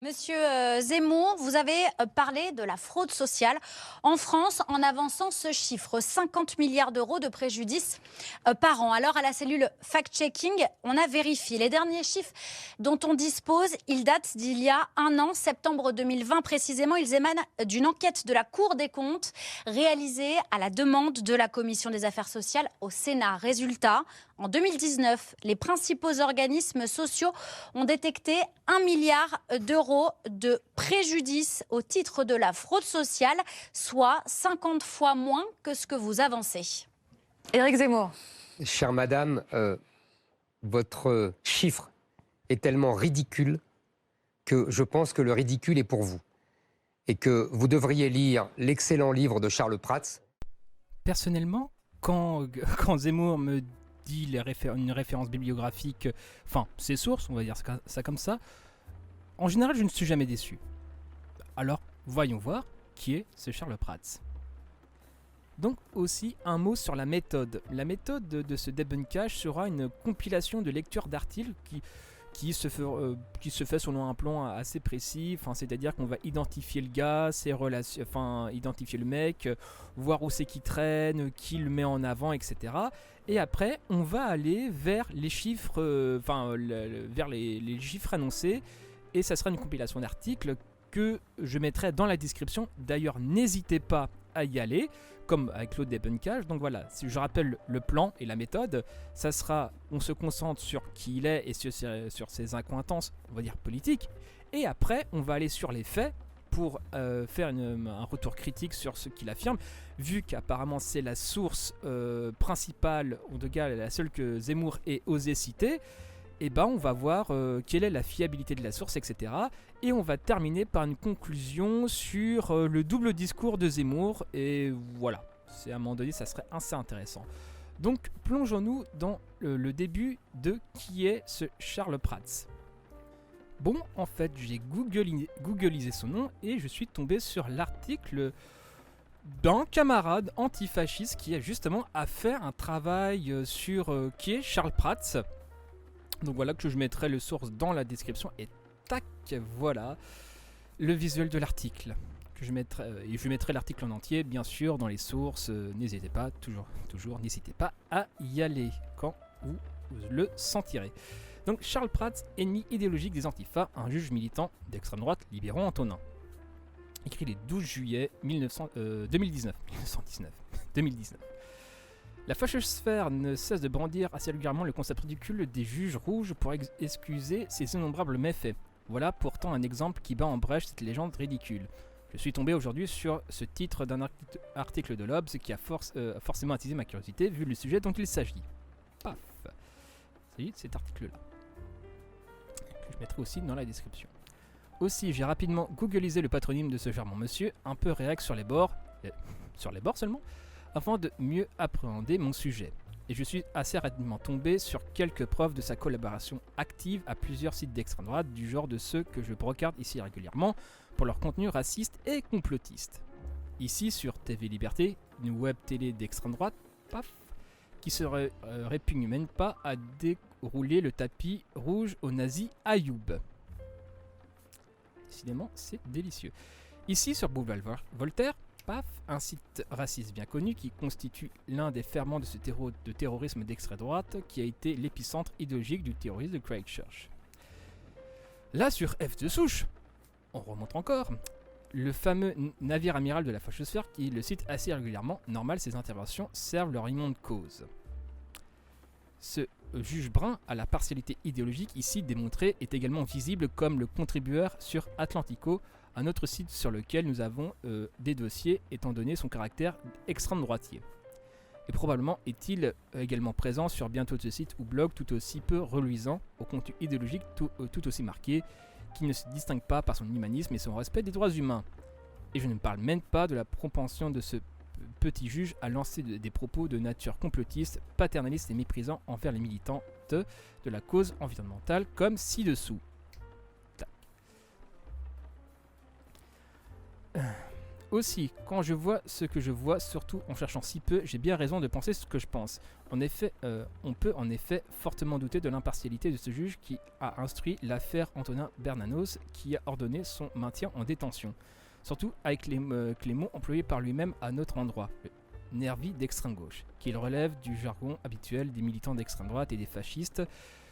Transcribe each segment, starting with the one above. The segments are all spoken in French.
Monsieur Zemmour, vous avez parlé de la fraude sociale en France en avançant ce chiffre, 50 milliards d'euros de préjudice par an. Alors à la cellule fact-checking, on a vérifié. Les derniers chiffres dont on dispose, ils datent d'il y a un an, septembre 2020 précisément. Ils émanent d'une enquête de la Cour des comptes réalisée à la demande de la Commission des affaires sociales au Sénat. Résultat, en 2019, les principaux organismes sociaux ont détecté 1 milliard d'euros de préjudice au titre de la fraude sociale, soit 50 fois moins que ce que vous avancez. Éric Zemmour. Chère madame, votre chiffre est tellement ridicule que je pense que le ridicule est pour vous. Et que vous devriez lire l'excellent livre de Charles Prats. Personnellement, quand Zemmour me dit une référence bibliographique, enfin ses sources, on va dire ça comme ça, en général je ne suis jamais déçu. Alors voyons voir qui est ce Charles Prats. Donc aussi un mot sur la méthode. La méthode de ce debunkage sera une compilation de lectures d'articles qui se fait selon un plan assez précis, c'est-à-dire qu'on va identifier le gars, ses relations, identifier le mec, voir où c'est qu'il traîne, qui le met en avant, etc. Et après, on va aller vers les chiffres, vers les chiffres annoncés, et ça sera une compilation d'articles que je mettrai dans la description. D'ailleurs, n'hésitez pas à y aller, comme avec l'autre debunkage. Donc voilà, si je rappelle le plan et la méthode, ça sera, on se concentre sur qui il est et sur ses accointances, on va dire politiques, et après on va aller sur les faits pour faire un retour critique sur ce qu'il affirme, vu qu'apparemment c'est la source principale, en tout cas la seule que Zemmour ait osé citer. Et ben on va voir quelle est la fiabilité de la source, etc. Et on va terminer par une conclusion sur le double discours de Zemmour. Et voilà, c'est à un moment donné, ça serait assez intéressant. Donc plongeons-nous dans le début de qui est ce Charles Prats. Bon, en fait, j'ai googlisé son nom et je suis tombé sur l'article d'un camarade antifasciste qui a justement à faire un travail sur qui est Charles Prats. Donc voilà, que je mettrai le source dans la description, et tac, voilà le visuel de l'article que je mettrai, et je mettrai l'article en entier bien sûr dans les sources. N'hésitez pas, toujours n'hésitez pas à y aller quand vous le sentirez. Donc Charles Prats, ennemi idéologique des antifas, un juge militant d'extrême droite, libérons Antonin. Écrit les 12 juillet 2019. La fachosphère ne cesse de brandir assez régulièrement le concept ridicule des juges rouges pour excuser ses innombrables méfaits. Voilà pourtant un exemple qui bat en brèche cette légende ridicule. Je suis tombé aujourd'hui sur ce titre d'un article de l'Obs qui a forcément attisé ma curiosité vu le sujet dont il s'agit. Paf. Il s'agit de cet article-là, que je mettrai aussi dans la description. Aussi, j'ai rapidement googlisé le patronyme de ce charmant monsieur, un peu réac sur les bords seulement, afin de mieux appréhender mon sujet. Et je suis assez rapidement tombé sur quelques preuves de sa collaboration active à plusieurs sites d'extrême droite, du genre de ceux que je brocarde ici régulièrement pour leur contenu raciste et complotiste. Ici sur TV Liberté, une web télé d'extrême droite, paf, qui se répugne même pas à dérouler le tapis rouge au nazi Ayoub. Décidément, c'est délicieux. Ici sur Boulevard Voltaire, paf, un site raciste bien connu qui constitue l'un des ferments de ce terrorisme d'extrême droite qui a été l'épicentre idéologique du terrorisme de Christchurch. Là sur F de souche, on remonte encore, le fameux navire amiral de la fachosphère qui le cite assez régulièrement. Normal, ses interventions servent leur immonde cause. Ce juge brun à la partialité idéologique ici démontrée est également visible comme le contribueur sur Atlantico, un autre site sur lequel nous avons des dossiers étant donné son caractère extrême droitier. Et probablement est-il également présent sur bien d'autres sites ou blogs tout aussi peu reluisants, au contenu idéologique tout aussi marqué, qui ne se distingue pas par son humanisme et son respect des droits humains. Et je ne parle même pas de la propension de ce petit juge à lancer des propos de nature complotiste, paternaliste et méprisant envers les militantes de la cause environnementale comme ci-dessous. Aussi, quand je vois ce que je vois, surtout en cherchant si peu, j'ai bien raison de penser ce que je pense. En effet, on peut en effet fortement douter de l'impartialité de ce juge qui a instruit l'affaire Antonin Bernanos, qui a ordonné son maintien en détention. Surtout avec les mots employés par lui-même à notre endroit, le nervi d'extrême gauche, qu'il relève du jargon habituel des militants d'extrême droite et des fascistes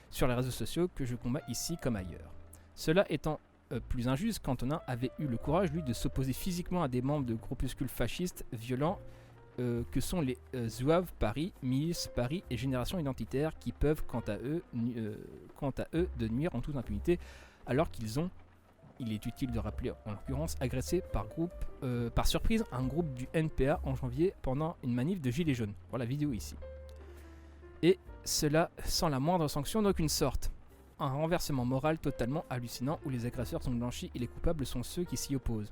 sur les réseaux sociaux que je combats ici comme ailleurs. Cela étant plus injuste qu'Antonin avait eu le courage, lui, de s'opposer physiquement à des membres de groupuscules fascistes violents que sont les Zouaves Paris, Milice Paris et Génération Identitaire, qui peuvent, quant à eux, de nuire en toute impunité, alors qu'ils ont, il est utile de rappeler en l'occurrence, agressé par surprise un groupe du NPA en janvier pendant une manif de Gilets jaunes. Voilà la vidéo ici. Et cela sans la moindre sanction d'aucune sorte. Un renversement moral totalement hallucinant où les agresseurs sont blanchis et les coupables sont ceux qui s'y opposent.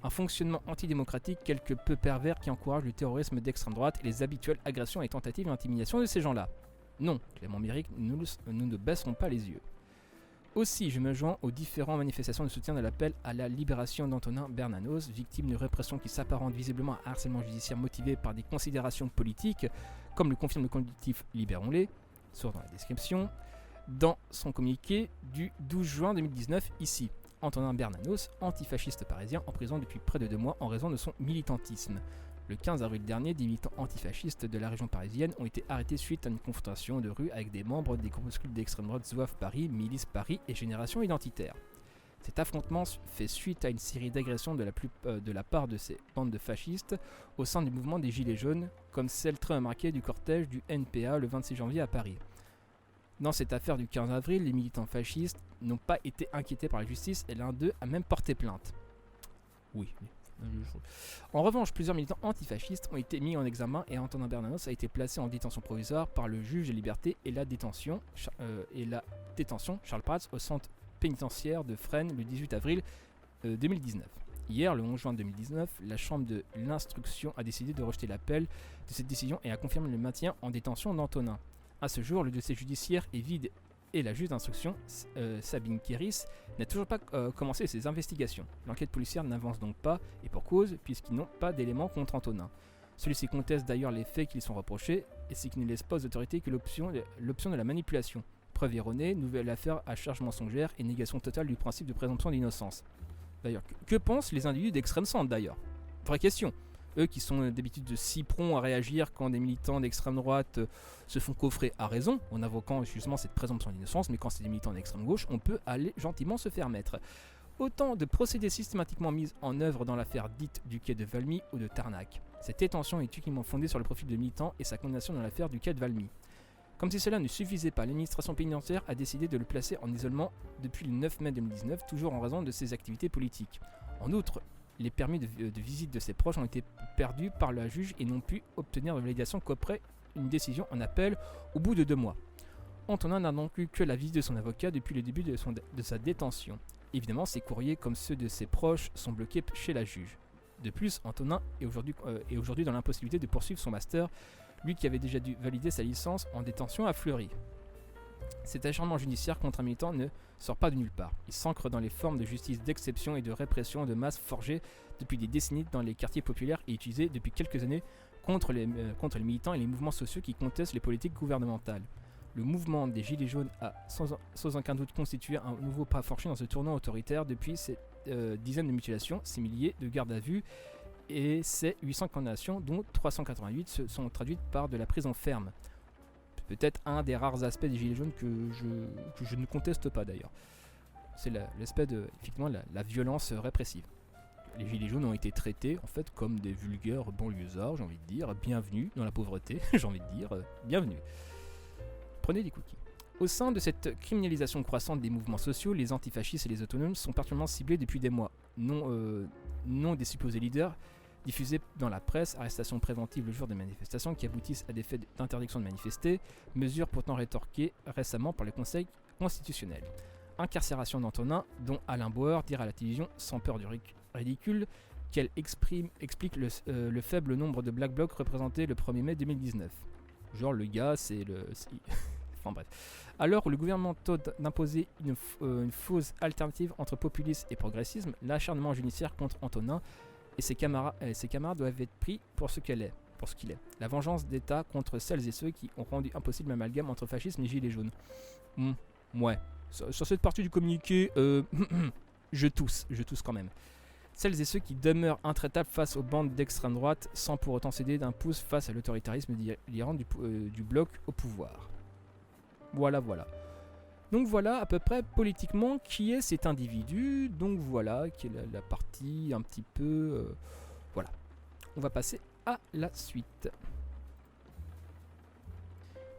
Un fonctionnement antidémocratique quelque peu pervers qui encourage le terrorisme d'extrême droite et les habituelles agressions et tentatives d'intimidation de ces gens-là. Non, Clément Méric, nous ne baisserons pas les yeux. Aussi, je me joins aux différentes manifestations de soutien de l'appel à la libération d'Antonin Bernanos, victime de répression qui s'apparente visiblement à un harcèlement judiciaire motivé par des considérations politiques, comme le confirme le collectif Libérons-les, source dans la description, dans son communiqué du 12 juin 2019 ici. Antonin Bernanos, antifasciste parisien, en prison depuis près de 2 mois en raison de son militantisme. Le 15 avril dernier, des militants antifascistes de la région parisienne ont été arrêtés suite à une confrontation de rue avec des membres des groupuscules d'extrême droite Zouaves Paris, Milice Paris et Génération Identitaire. Cet affrontement fait suite à une série d'agressions de la part de ces bandes de fascistes au sein du mouvement des Gilets jaunes, comme celle très remarquée du cortège du NPA le 26 janvier à Paris. Dans cette affaire du 15 avril, les militants fascistes n'ont pas été inquiétés par la justice et l'un d'eux a même porté plainte. Oui. En revanche, plusieurs militants antifascistes ont été mis en examen et Antonin Bernanos a été placé en détention provisoire par le juge des libertés et la détention Charles Prats au centre pénitentiaire de Fresnes le 18 avril 2019. Hier, le 11 juin 2019, la chambre de l'instruction a décidé de rejeter l'appel de cette décision et a confirmé le maintien en détention d'Antonin. À ce jour, le dossier judiciaire est vide et la juge d'instruction, Sabine Kéris, n'a toujours pas commencé ses investigations. L'enquête policière n'avance donc pas, et pour cause, puisqu'ils n'ont pas d'éléments contre Antonin. Celui-ci conteste d'ailleurs les faits qui lui sont reprochés, et c'est qu'il ne laisse pas aux autorités que l'option de la manipulation. Preuve erronée, nouvelle affaire à charge mensongère et négation totale du principe de présomption d'innocence. D'ailleurs, que pensent les individus d'extrême centre d'ailleurs ? Vraie question. Eux qui sont d'habitude de si prompts à réagir quand des militants d'extrême droite se font coffrer à raison, en invoquant justement cette présomption d'innocence, mais quand c'est des militants d'extrême gauche, on peut aller gentiment se faire mettre. Autant de procédés systématiquement mis en œuvre dans l'affaire dite du quai de Valmy ou de Tarnac. Cette détention est uniquement fondée sur le profil de militants et sa condamnation dans l'affaire du quai de Valmy. Comme si cela ne suffisait pas, l'administration pénitentiaire a décidé de le placer en isolement depuis le 9 mai 2019, toujours en raison de ses activités politiques. En outre, les permis de visite de ses proches ont été perdus par la juge et n'ont pu obtenir de validation qu'après une décision en appel au bout de 2 mois. Antonin n'a donc eu que la visite de son avocat depuis le début de sa détention. Évidemment, ses courriers comme ceux de ses proches sont bloqués chez la juge. De plus, Antonin est aujourd'hui dans l'impossibilité de poursuivre son master, lui qui avait déjà dû valider sa licence en détention à Fleury. Cet acharnement judiciaire contre un militant ne sort pas de nulle part. Il s'ancre dans les formes de justice d'exception et de répression de masse forgées depuis des décennies dans les quartiers populaires et utilisées depuis quelques années contre les militants et les mouvements sociaux qui contestent les politiques gouvernementales. Le mouvement des Gilets jaunes a sans aucun doute constitué un nouveau pas forgé dans ce tournant autoritaire depuis ces dizaines de mutilations, ces milliers de gardes à vue et ces 800 condamnations dont 388 se sont traduites par de la prison ferme. Peut-être un des rares aspects des Gilets jaunes que je ne conteste pas d'ailleurs. C'est l'aspect de effectivement, la violence répressive. Les Gilets jaunes ont été traités en fait comme des vulgaires banlieusards, j'ai envie de dire, bienvenue dans la pauvreté, j'ai envie de dire, bienvenue. Prenez des cookies. Au sein de cette criminalisation croissante des mouvements sociaux, les antifascistes et les autonomes sont particulièrement ciblés depuis des mois. Non des supposés leaders diffusés dans la presse, arrestations préventives le jour des manifestations qui aboutissent à des faits d'interdiction de manifester, mesures pourtant rétorquées récemment par le Conseil constitutionnel. Incarcération d'Antonin, dont Alain Bauer dira à la télévision, sans peur du ridicule, qu'elle explique le faible nombre de Black Blocs représentés le 1er mai 2019. Genre le gars, enfin bref. Alors le gouvernement tente d'imposer une fausse alternative entre populisme et progressisme, l'acharnement judiciaire contre Antonin et ses camarades doivent être pris pour ce qu'il est. La vengeance d'État contre celles et ceux qui ont rendu impossible l'amalgame entre fascisme et gilets jaunes. Ouais. Sur cette partie du communiqué, je tousse quand même. Celles et ceux qui demeurent intraitables face aux bandes d'extrême droite sans pour autant céder d'un pouce face à l'autoritarisme délirant du bloc au pouvoir. Voilà. Donc voilà à peu près politiquement qui est cet individu. Donc voilà qui est la partie un petit peu... voilà. On va passer à la suite.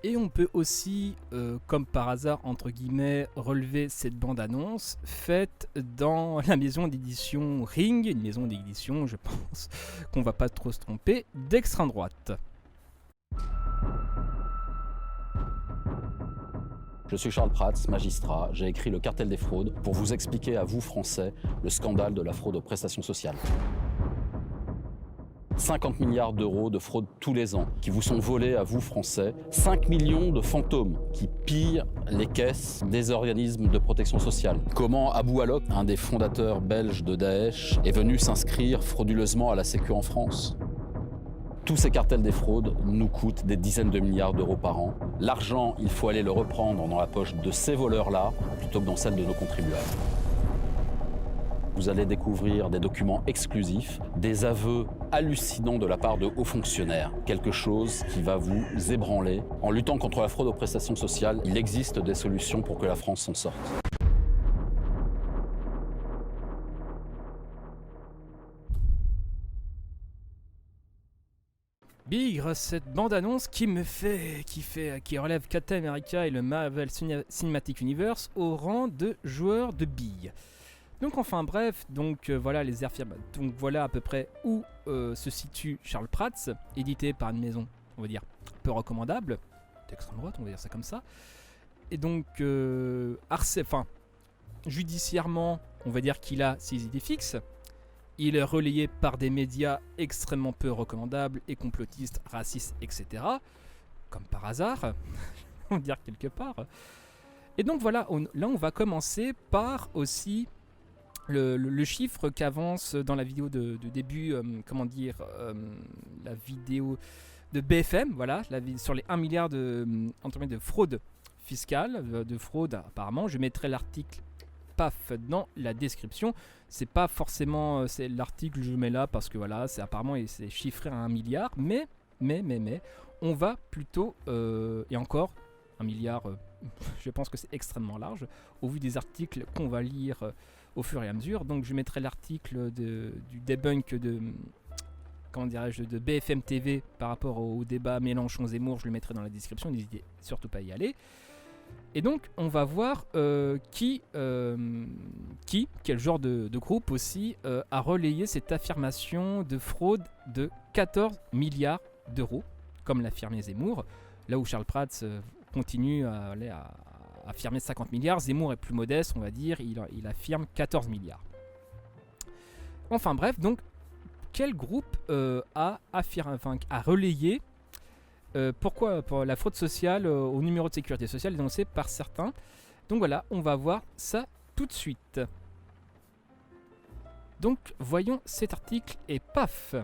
Et on peut aussi, comme par hasard, entre guillemets, relever cette bande-annonce faite dans la maison d'édition Ring, une maison d'édition, je pense, qu'on va pas trop se tromper, d'extrême droite. Je suis Charles Prats, magistrat. J'ai écrit Le Cartel des fraudes pour vous expliquer à vous, Français, le scandale de la fraude aux prestations sociales. 50 milliards d'euros de fraude tous les ans qui vous sont volés à vous, Français. 5 millions de fantômes qui pillent les caisses des organismes de protection sociale. Comment Abou Alok, un des fondateurs belges de Daesh, est venu s'inscrire frauduleusement à la Sécu en France. Tous ces cartels des fraudes nous coûtent des dizaines de milliards d'euros par an. L'argent, il faut aller le reprendre dans la poche de ces voleurs-là plutôt que dans celle de nos contribuables. Vous allez découvrir des documents exclusifs, des aveux hallucinants de la part de hauts fonctionnaires. Quelque chose qui va vous ébranler. En luttant contre la fraude aux prestations sociales, il existe des solutions pour que la France s'en sorte. Bigre, cette bande-annonce qui relève Captain America et le Marvel Cinematic Universe au rang de joueur de billes. Donc enfin bref, voilà les affirmations. Donc voilà à peu près où se situe Charles Prats, édité par une maison, on va dire, peu recommandable, d'extrême droite, on va dire ça comme ça. Et donc, judiciairement, on va dire qu'il a ses idées fixes. Il est relayé par des médias extrêmement peu recommandables et complotistes, racistes, etc. Comme par hasard, on va dire quelque part. Et donc voilà, là on va commencer par aussi le chiffre qu'avance dans la vidéo de début, la vidéo de BFM, voilà, sur les 1 milliard de fraude fiscale, de fraude apparemment. Je mettrai l'article paf dans la description. C'est pas forcément l'article que je mets là parce que voilà, c'est chiffré à 1 milliard, mais on va plutôt et encore 1 milliard, je pense que c'est extrêmement large au vu des articles qu'on va lire au fur et à mesure. Donc je mettrai l'article du debunk de BFM TV par rapport au débat Mélenchon-Zemmour, je le mettrai dans la description, n'hésitez surtout pas à y aller. Et donc on va voir quel genre de groupe aussi a relayé cette affirmation de fraude de 14 milliards d'euros, comme l'affirmait Zemmour, là où Charles Prats continue à affirmer 50 milliards, Zemmour est plus modeste, on va dire, il affirme 14 milliards. Enfin bref, donc quel groupe a relayé pourquoi la fraude sociale au numéro de sécurité sociale dénoncé par certains. Donc voilà, on va voir ça tout de suite. Donc voyons cet article et paf.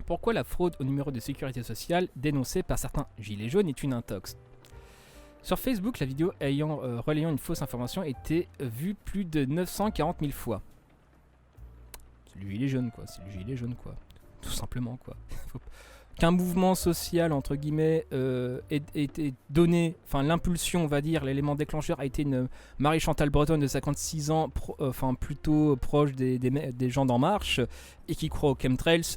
Pourquoi la fraude au numéro de sécurité sociale dénoncée par certains gilets jaunes est une intox. Sur Facebook, la vidéo relayant une fausse information a été vue plus de 940 000 fois. C'est le gilet jaune quoi, tout simplement quoi. Qu'un mouvement social entre guillemets ait donné, enfin l'impulsion on va dire, l'élément déclencheur a été une Marie-Chantal Breton de 56 ans, plutôt proche des gens d'En Marche et qui croit aux chemtrails,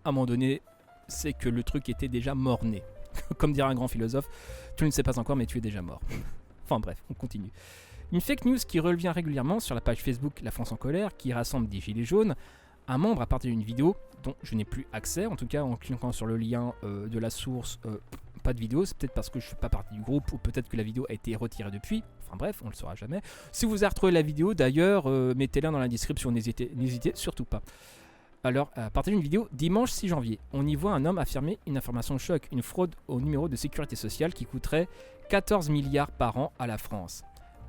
à un moment donné c'est que le truc était déjà mort-né. Comme dirait un grand philosophe, tu ne sais pas encore mais tu es déjà mort. Enfin bref, on continue. Une fake news qui revient régulièrement sur la page Facebook La France en colère, qui rassemble des gilets jaunes. Un membre a partagé une vidéo dont je n'ai plus accès, en tout cas en cliquant sur le lien de la source, pas de vidéo, c'est peut-être parce que je ne fais pas partie du groupe ou peut-être que la vidéo a été retirée depuis, enfin bref, on ne le saura jamais. Si vous avez retrouvé la vidéo d'ailleurs, mettez-la dans la description, n'hésitez surtout pas. Alors, partagez une vidéo dimanche 6 janvier, on y voit un homme affirmer une information choc, une fraude au numéro de sécurité sociale qui coûterait 14 milliards par an à la France.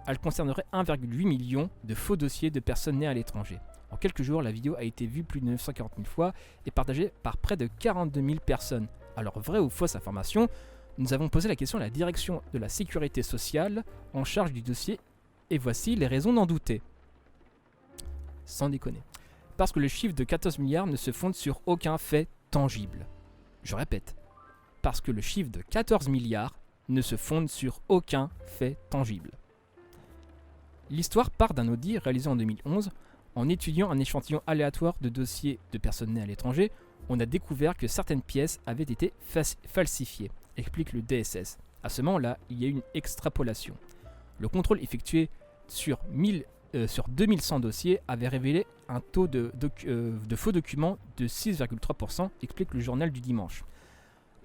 Elle concernerait 1,8 million de faux dossiers de personnes nées à l'étranger. En quelques jours, la vidéo a été vue plus de 940 000 fois et partagée par près de 42 000 personnes. Alors, vraie ou fausse information, nous avons posé la question à la direction de la sécurité sociale en charge du dossier et voici les raisons d'en douter. Sans déconner. Parce que le chiffre de 14 milliards ne se fonde sur aucun fait tangible. Je répète. Parce que le chiffre de 14 milliards ne se fonde sur aucun fait tangible. L'histoire part d'un audit réalisé en 2011. En étudiant un échantillon aléatoire de dossiers de personnes nées à l'étranger, on a découvert que certaines pièces avaient été falsifiées, explique le DSS. À ce moment-là, il y a eu une extrapolation. Le contrôle effectué sur 2100 dossiers avait révélé un taux de faux documents de 6,3%, explique le journal du dimanche.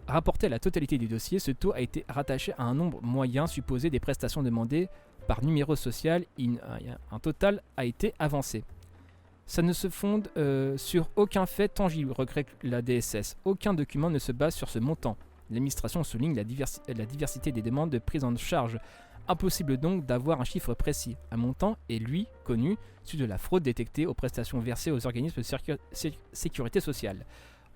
Rapporté à la totalité des dossiers, ce taux a été rattaché à un nombre moyen supposé des prestations demandées par numéro social et un total a été avancé. Ça ne se fonde sur aucun fait tangible, regrette la DSS. Aucun document ne se base sur ce montant. L'administration souligne la diversité des demandes de prise en charge. Impossible donc d'avoir un chiffre précis. Un montant est, lui, connu, celui de la fraude détectée aux prestations versées aux organismes de sécurité sociale.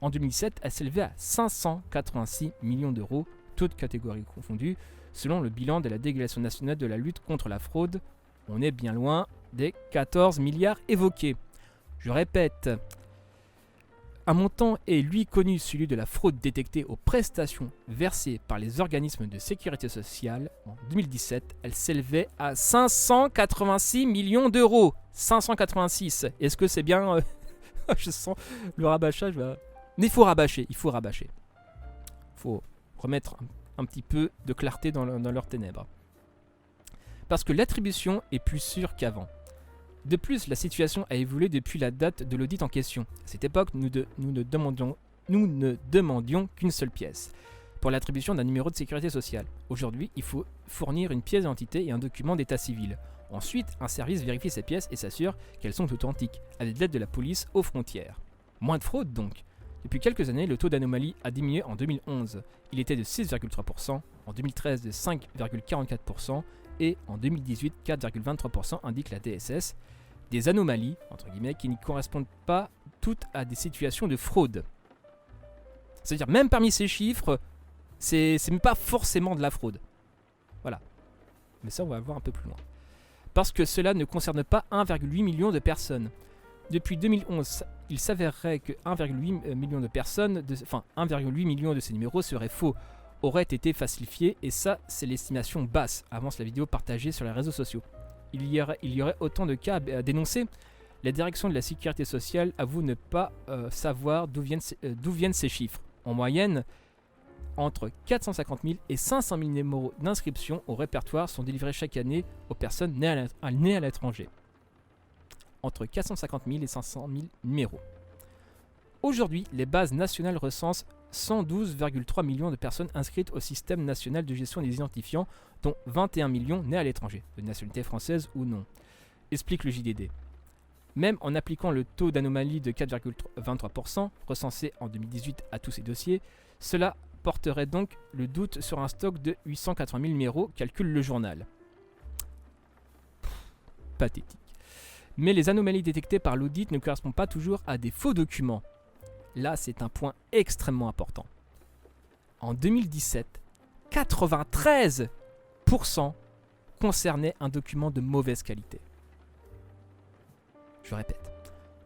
En 2017, elle s'élevait à 586 millions d'euros, toutes catégories confondues. Selon le bilan de la Délégation nationale de la lutte contre la fraude, on est bien loin des 14 milliards évoqués. Je répète, un montant est lui connu, celui de la fraude détectée aux prestations versées par les organismes de sécurité sociale. En 2017, elle s'élevait à 586 millions d'euros. 586. Est-ce que c'est bien je sens le rabâchage. Mais il faut rabâcher. Il faut remettre un petit peu de clarté dans leurs ténèbres. Parce que l'attribution est plus sûre qu'avant. De plus, la situation a évolué depuis la date de l'audit en question. À cette époque, nous ne demandions qu'une seule pièce pour l'attribution d'un numéro de sécurité sociale. Aujourd'hui, il faut fournir une pièce d'identité et un document d'état civil. Ensuite, un service vérifie ces pièces et s'assure qu'elles sont authentiques, avec l'aide de la police aux frontières. Moins de fraude donc. Depuis quelques années, le taux d'anomalie a diminué en 2011. Il était de 6,3%, en 2013 de 5,44% et en 2018 4,23%, indique la DSS. Des anomalies, entre guillemets, qui ne correspondent pas toutes à des situations de fraude. C'est-à-dire, même parmi ces chiffres, c'est même pas forcément de la fraude. Voilà. Mais ça, on va le voir un peu plus loin. Parce que cela ne concerne pas 1,8 million de personnes. Depuis 2011, il s'avérerait que 1,8 million de personnes, 1,8 million de ces numéros seraient faux, auraient été falsifiés, et ça, c'est l'estimation basse, avance la vidéo partagée sur les réseaux sociaux. Il y aurait autant de cas à dénoncer. La direction de la sécurité sociale avoue ne pas savoir d'où viennent ces chiffres. En moyenne, entre 450 000 et 500 000 numéros d'inscription au répertoire sont délivrés chaque année aux personnes nées à l'étranger. Entre 450 000 et 500 000 numéros. Aujourd'hui, les bases nationales recensent 112,3 millions de personnes inscrites au système national de gestion des identifiants, dont 21 millions nés à l'étranger, de nationalité française ou non, explique le JDD. Même en appliquant le taux d'anomalie de 4,23% recensé en 2018 à tous ces dossiers, cela porterait donc le doute sur un stock de 880 000 numéros, calcule le journal. Pathétique. Mais les anomalies détectées par l'audit ne correspondent pas toujours à des faux documents. Là, c'est un point extrêmement important. En 2017, 93% concernaient un document de mauvaise qualité. Je répète,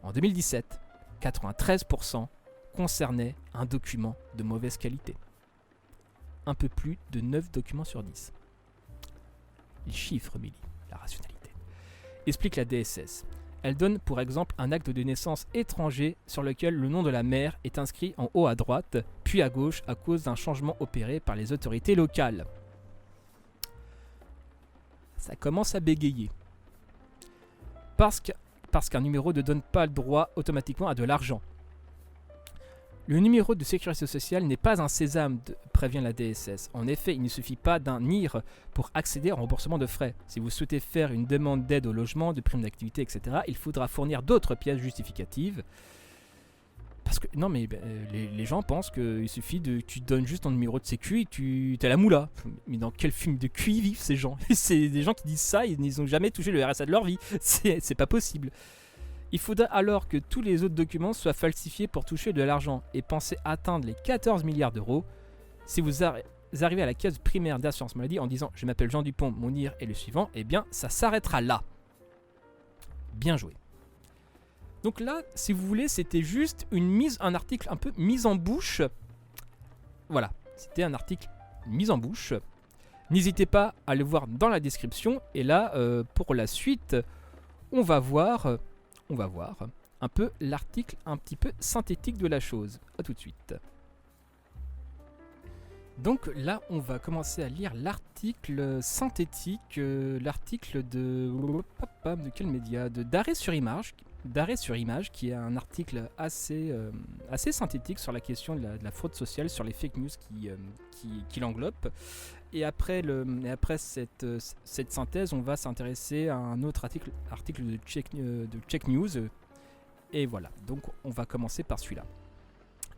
en 2017, 93% concernaient un document de mauvaise qualité. Un peu plus de 9 documents sur 10. Les chiffres, Milly, la rationalité. Explique la DSS. Elle donne pour exemple un acte de naissance étranger sur lequel le nom de la mère est inscrit en haut à droite, puis à gauche à cause d'un changement opéré par les autorités locales. Ça commence à bégayer. Parce qu'un numéro ne donne pas le droit automatiquement à de l'argent. Le numéro de sécurité sociale n'est pas un sésame, prévient la DSS. En effet, il ne suffit pas d'un NIR pour accéder au remboursement de frais. Si vous souhaitez faire une demande d'aide au logement, de prime d'activité, etc., il faudra fournir d'autres pièces justificatives. Parce que, non mais les gens pensent qu'il suffit de... Tu donnes juste ton numéro de sécu et tu as la moula. Mais dans quel film de cul ils vivent ces gens? C'est des gens qui disent ça, ils n'ont jamais touché le RSA de leur vie. C'est pas possible. Il faudra alors que tous les autres documents soient falsifiés pour toucher de l'argent et penser atteindre les 14 milliards d'euros. Si vous arrivez à la case primaire d'assurance maladie en disant « Je m'appelle Jean Dupont, mon NIR est le suivant », eh bien, ça s'arrêtera là. Bien joué. Donc là, si vous voulez, c'était juste un article un peu mise en bouche. Voilà, c'était un article mise en bouche. N'hésitez pas à le voir dans la description. Et là, pour la suite, on va voir un peu l'article un petit peu synthétique de la chose. A tout de suite. Donc là, on va commencer à lire l'article synthétique, l'article de quel média, d'Arrêt sur Image, qui est un article assez synthétique sur la question de la fraude sociale, sur les fake news qui l'englobent. Et après cette synthèse, on va s'intéresser à un autre article de Check News. Et voilà, donc on va commencer par celui-là.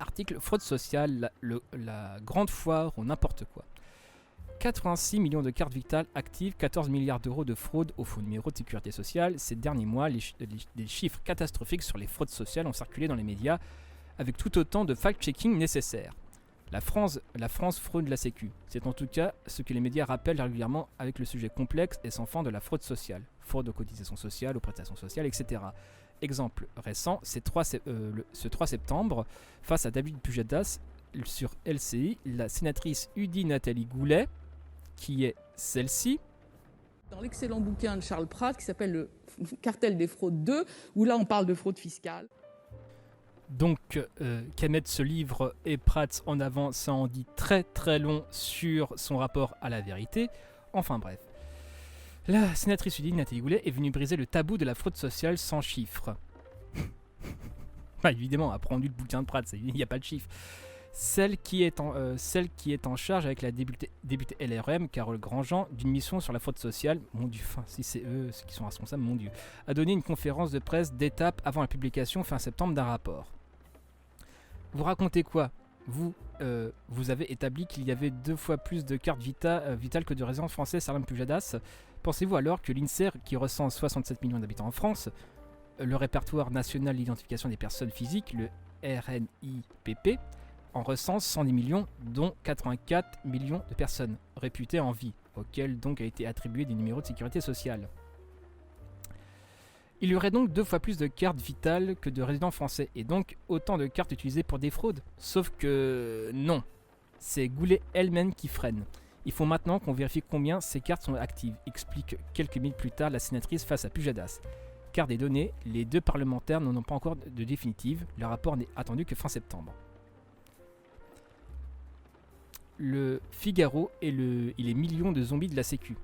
Article fraude sociale, la grande foire ou n'importe quoi. 86 millions de cartes vitales actives, 14 milliards d'euros de fraude au faux numéro de sécurité sociale. Ces derniers mois, des chiffres catastrophiques sur les fraudes sociales ont circulé dans les médias avec tout autant de fact-checking nécessaires. La France fraude la Sécu. C'est en tout cas ce que les médias rappellent régulièrement avec le sujet complexe et sans fin de la fraude sociale. Fraude aux cotisations sociales, aux prestations sociales, etc. Exemple récent, ce 3 septembre, face à David Pujadas sur LCI, la sénatrice UDI Nathalie Goulet, qui est celle-ci. Dans l'excellent bouquin de Charles Pratt qui s'appelle Le cartel des fraudes 2, où là on parle de fraude fiscale. Donc, qu'elle mette ce livre et Pratt en avant, ça en dit très très long sur son rapport à la vérité. Enfin bref. La sénatrice UDI Nathalie Goulet est venue briser le tabou de la fraude sociale sans chiffres. Évidemment, après on lu le bouquin de Pratt, il n'y a pas de chiffres. Celle qui est en charge avec la députée LREM, Carole Grandjean, d'une mission sur la fraude sociale, mon Dieu, si c'est eux ceux qui sont responsables, mon Dieu, a donné une conférence de presse d'étape avant la publication fin septembre d'un rapport. Vous racontez quoi ? Vous avez établi qu'il y avait 2 fois plus de cartes vitales que de résidents français, Salam Pujadas. Pensez-vous alors que l'INSEE, qui recense 67 millions d'habitants en France, le répertoire national d'identification des personnes physiques, le RNIPP, en recense 110 millions, dont 84 millions de personnes réputées en vie, auxquelles donc a été attribué des numéros de sécurité sociale. Il y aurait donc 2 fois plus de cartes vitales que de résidents français, et donc autant de cartes utilisées pour des fraudes. Sauf que non, c'est Goulet elle-même qui freine. Il faut maintenant qu'on vérifie combien ces cartes sont actives, explique quelques minutes plus tard la sénatrice face à Pujadas. Car des données, les 2 parlementaires n'en ont pas encore de définitive, le rapport n'est attendu que fin septembre. Le Figaro et les millions de zombies de la Sécu.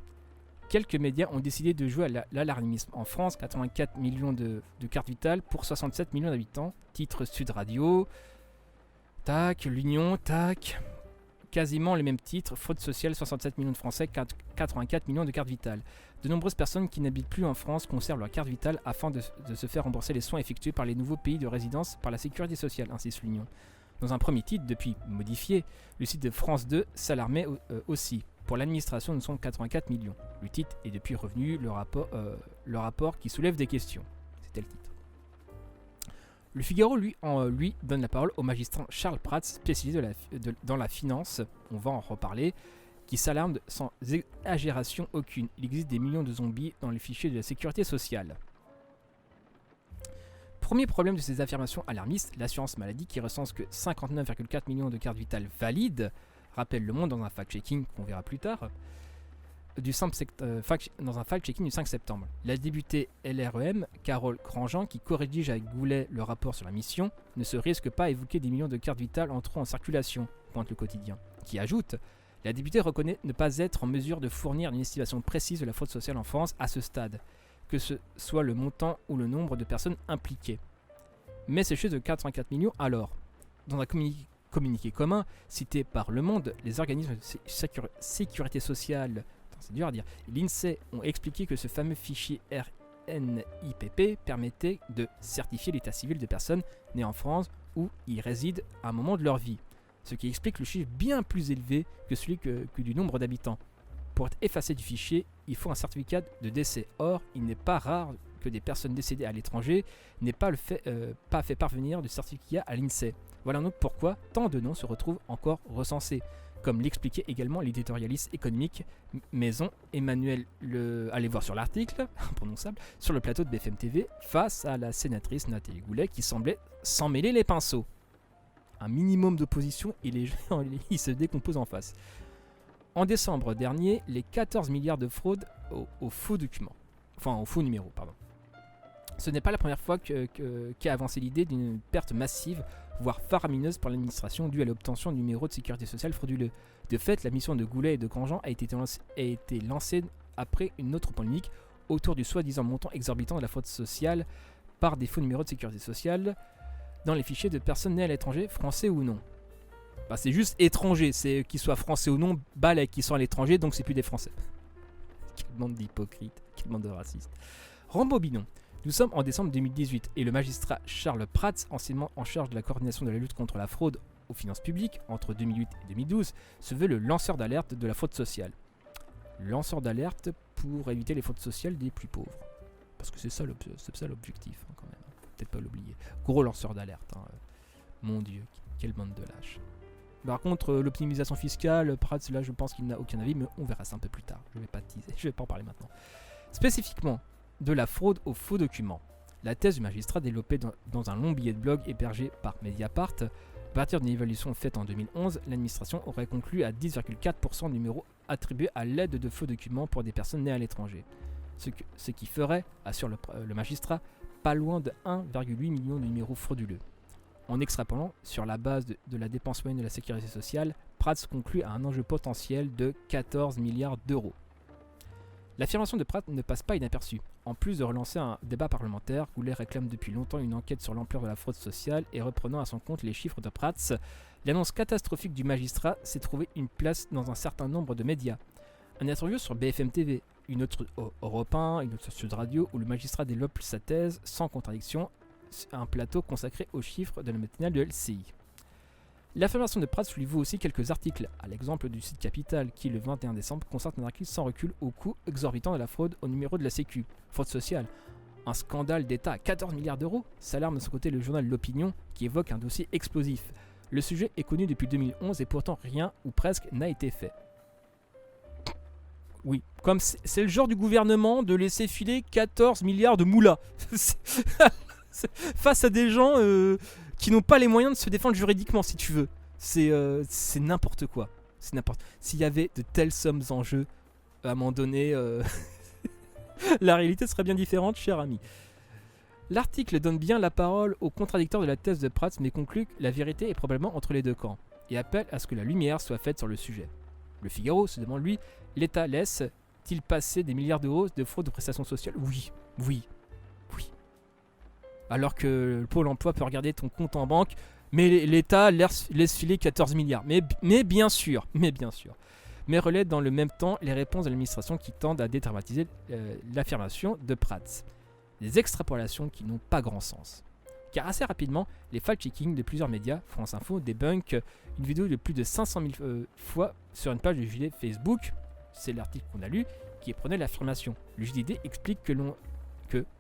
Quelques médias ont décidé de jouer à l'alarmisme. En France, 84 millions de cartes vitales pour 67 millions d'habitants. Titre Sud Radio. Tac, l'Union, tac. Quasiment les mêmes titres. Fraude sociale, 67 millions de Français, 84 millions de cartes vitales. De nombreuses personnes qui n'habitent plus en France conservent leur carte vitale afin de se faire rembourser les soins effectués par les nouveaux pays de résidence par la sécurité sociale, insiste l'Union. Dans un premier titre, depuis modifié, le site de France 2 s'alarmait aussi. Pour l'administration, nous sommes 84 millions. Le titre est depuis revenu, le rapport qui soulève des questions. C'était le titre. Le Figaro, lui, donne la parole au magistrat Charles Pratt, spécialisé dans la finance, on va en reparler, qui s'alarme sans exagération aucune. Il existe des millions de zombies dans les fichiers de la sécurité sociale. Premier problème de ces affirmations alarmistes, l'assurance maladie qui recense que 59,4 millions de cartes vitales valides, rappelle Le Monde dans un fact-checking qu'on verra plus tard, dans un fact-checking du 5 septembre. La députée LREM, Carole Grandjean, qui co-rédige avec Goulet le rapport sur la mission, ne se risque pas à évoquer des millions de cartes vitales entrant en circulation, pointe le quotidien, qui ajoute « La députée reconnaît ne pas être en mesure de fournir une estimation précise de la fraude sociale en France à ce stade, que ce soit le montant ou le nombre de personnes impliquées. Mais ces chiffres de 84 millions alors. Dans un communiqué commun cité par Le Monde, les organismes de sécurité sociale, c'est dur à dire, l'INSEE ont expliqué que ce fameux fichier RNIPP permettait de certifier l'état civil de personnes nées en France ou y résident à un moment de leur vie, ce qui explique le chiffre bien plus élevé que celui que du nombre d'habitants. Pour être effacé du fichier, il faut un certificat de décès. Or, il n'est pas rare que des personnes décédées à l'étranger n'aient pas fait parvenir de certificat à l'INSEE. Voilà donc pourquoi tant de noms se retrouvent encore recensés, comme l'expliquait également l'éditorialiste économique Maison Emmanuel allez voir sur l'article, imprononçable, sur le plateau de BFM TV, face à la sénatrice Nathalie Goulet qui semblait s'en mêler les pinceaux. Un minimum d'opposition et les gens ils se décomposent en face. En décembre dernier, les 14 milliards de fraudes aux faux documents. Enfin, aux faux numéros, pardon. Ce n'est pas la première fois qu'est avancé l'idée d'une perte massive, voire faramineuse pour l'administration due à l'obtention de numéros de sécurité sociale frauduleux. De fait, la mission de Goulet et de Grandjean a été lancée après une autre polémique autour du soi-disant montant exorbitant de la fraude sociale par des faux numéros de sécurité sociale dans les fichiers de personnes nées à l'étranger, français ou non. Bah, c'est juste étranger, c'est qu'ils soient français ou non, balèque, qu'ils sont à l'étranger, donc c'est plus des Français. Quelle bande d'hypocrites, quelle bande de racistes. Rembobinons. Nous sommes en décembre 2018 et le magistrat Charles Prats, anciennement en charge de la coordination de la lutte contre la fraude aux finances publiques entre 2008 et 2012, se veut le lanceur d'alerte de la fraude sociale. Lanceur d'alerte pour éviter les fraudes sociales des plus pauvres. Parce que c'est ça l'objectif, hein, quand même. Faut peut-être pas l'oublier. Gros lanceur d'alerte. Hein. Mon Dieu, quelle bande de lâches. Par contre, l'optimisation fiscale, Prats, là, je pense qu'il n'a aucun avis, mais on verra ça un peu plus tard. Je vais pas en parler maintenant. Spécifiquement, de la fraude aux faux documents. La thèse du magistrat développée dans un long billet de blog hébergé par Mediapart, à partir d'une évaluation faite en 2011, l'administration aurait conclu à 10,4% de numéros attribués à l'aide de faux documents pour des personnes nées à l'étranger. Ce qui ferait, assure le magistrat, pas loin de 1,8 million de numéros frauduleux. En extrapolant sur la base de la dépense moyenne de la sécurité sociale, Prats conclut à un enjeu potentiel de 14 milliards d'euros. L'affirmation de Prats ne passe pas inaperçue. En plus de relancer un débat parlementaire, Goulet réclame depuis longtemps une enquête sur l'ampleur de la fraude sociale et reprenant à son compte les chiffres de Prats, l'annonce catastrophique du magistrat s'est trouvé une place dans un certain nombre de médias. Un interview sur BFM TV, une autre Europe 1, une autre sur Sud Radio, où le magistrat développe sa thèse sans contradiction, un plateau consacré aux chiffres de la matinale de LCI. L'affirmation de Prats lui vaut aussi quelques articles, à l'exemple du site Capital qui, le 21 décembre, consacre un article sans recul au coût exorbitant de la fraude au numéro de la Sécu, fraude sociale. Un scandale d'État à 14 milliards d'euros, s'alarme de son côté le journal L'Opinion qui évoque un dossier explosif. Le sujet est connu depuis 2011 et pourtant rien ou presque n'a été fait. Oui, comme c'est le genre du gouvernement de laisser filer 14 milliards de moulas face à des gens qui n'ont pas les moyens de se défendre juridiquement, si tu veux. C'est n'importe quoi. C'est n'importe. S'il y avait de telles sommes en jeu, à un moment donné, la réalité serait bien différente, cher ami. L'article donne bien la parole aux contradicteurs de la thèse de Prats, mais conclut que la vérité est probablement entre les deux camps, et appelle à ce que la lumière soit faite sur le sujet. Le Figaro se demande, lui, l'État laisse-t-il passer des milliards d'euros de fraude aux prestations sociales ? Oui. Alors que le Pôle emploi peut regarder ton compte en banque, mais l'État laisse filer 14 milliards. Mais bien sûr. Mais relaie dans le même temps les réponses de l'administration qui tendent à dédramatiser l'affirmation de Prats. Des extrapolations qui n'ont pas grand sens. Car assez rapidement, les fact-checking de plusieurs médias, France Info, débunkent une vidéo de plus de 500 000 fois sur une page du JDD Facebook, c'est l'article qu'on a lu, qui prenait l'affirmation. Le JDD explique que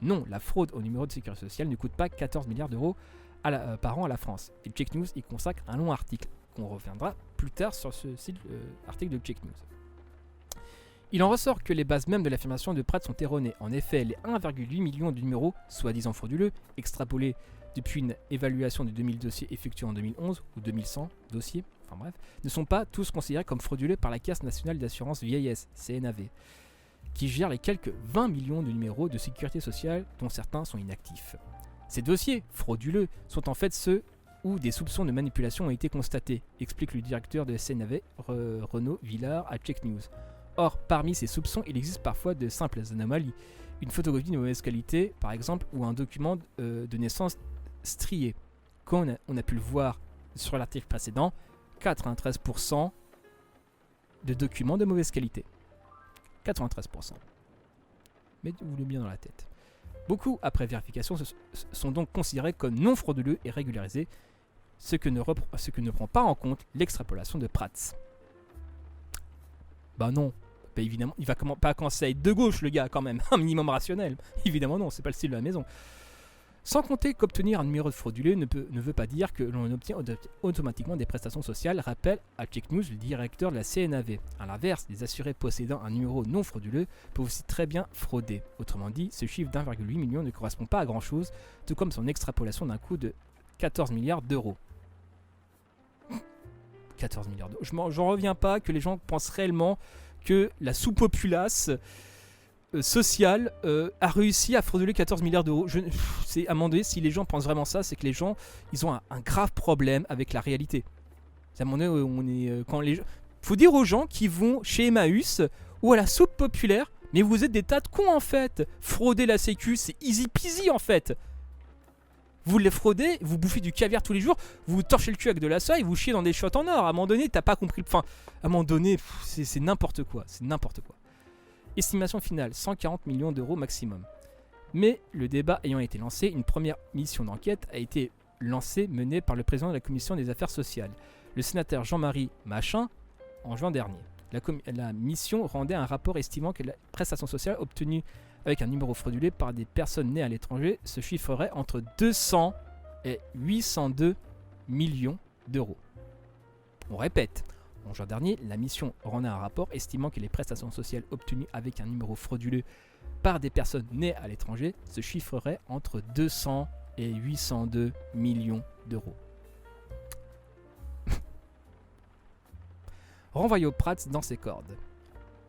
non, la fraude au numéro de sécurité sociale ne coûte pas 14 milliards d'euros par an à la France. Et Check News y consacre un long article, qu'on reviendra plus tard sur ce site article de Check News. Il en ressort que les bases mêmes de l'affirmation de Prats sont erronées. En effet, les 1,8 million de numéros, soi-disant frauduleux, extrapolés depuis une évaluation de 2000 dossiers effectués en 2011, ou 2100 dossiers, enfin bref, ne sont pas tous considérés comme frauduleux par la Caisse nationale d'assurance vieillesse, CNAV, qui gère les quelques 20 millions de numéros de sécurité sociale dont certains sont inactifs. Ces dossiers frauduleux sont en fait ceux où des soupçons de manipulation ont été constatés, explique le directeur de CNAV, Renaud Villard, à Check News. Or, parmi ces soupçons, il existe parfois de simples anomalies. Une photographie de mauvaise qualité, par exemple, ou un document de naissance strié. Comme on a pu le voir sur l'article précédent, 93% de documents de mauvaise qualité. 93%. Mettez-vous-le bien dans la tête. Beaucoup, après vérification, sont donc considérés comme non frauduleux et régularisés, ce que ne prend pas en compte l'extrapolation de Prats. Bah non, Bah, évidemment, il va pas commencer à être de gauche, le gars, quand même. Un minimum rationnel. Évidemment, non, c'est pas le style de la maison. Sans compter qu'obtenir un numéro de frauduleux ne veut pas dire que l'on obtient automatiquement des prestations sociales, rappelle à Check News le directeur de la CNAV. A l'inverse, les assurés possédant un numéro non frauduleux peuvent aussi très bien frauder. Autrement dit, ce chiffre d'1,8 million ne correspond pas à grand chose, tout comme son extrapolation d'un coût de 14 milliards d'euros. 14 milliards d'euros. J'en reviens pas que les gens pensent réellement que la sous-populace sociale a réussi à frauduler 14 milliards d'euros. C'est à un moment donné, si les gens pensent vraiment ça, c'est que les gens, ils ont un grave problème avec la réalité. C'est à un moment donné, on est quand les gens, faut dire aux gens qui vont chez Emmaüs ou à la soupe populaire, mais vous êtes des tas de cons en fait. Frauder la sécu, c'est easy peasy en fait. Vous les fraudez, vous bouffez du caviar tous les jours, vous vous torchez le cul avec de la soie et vous chiez dans des shots en or. À un moment donné, t'as pas compris. Enfin, à un moment donné, c'est n'importe quoi. C'est n'importe quoi. Estimation finale, 140 millions d'euros maximum. Mais le débat ayant été lancé, une première mission d'enquête a été menée par le président de la Commission des Affaires sociales, le sénateur Jean-Marie Machin, en juin dernier. La mission rendait un rapport estimant que la prestation sociale obtenue avec un numéro fraudulé par des personnes nées à l'étranger se chiffrerait entre 200 et 802 millions d'euros. On répète. En juin dernier, la mission rendait un rapport estimant que les prestations sociales obtenues avec un numéro frauduleux par des personnes nées à l'étranger se chiffreraient entre 200 et 802 millions d'euros. Renvoyé au Prats dans ses cordes.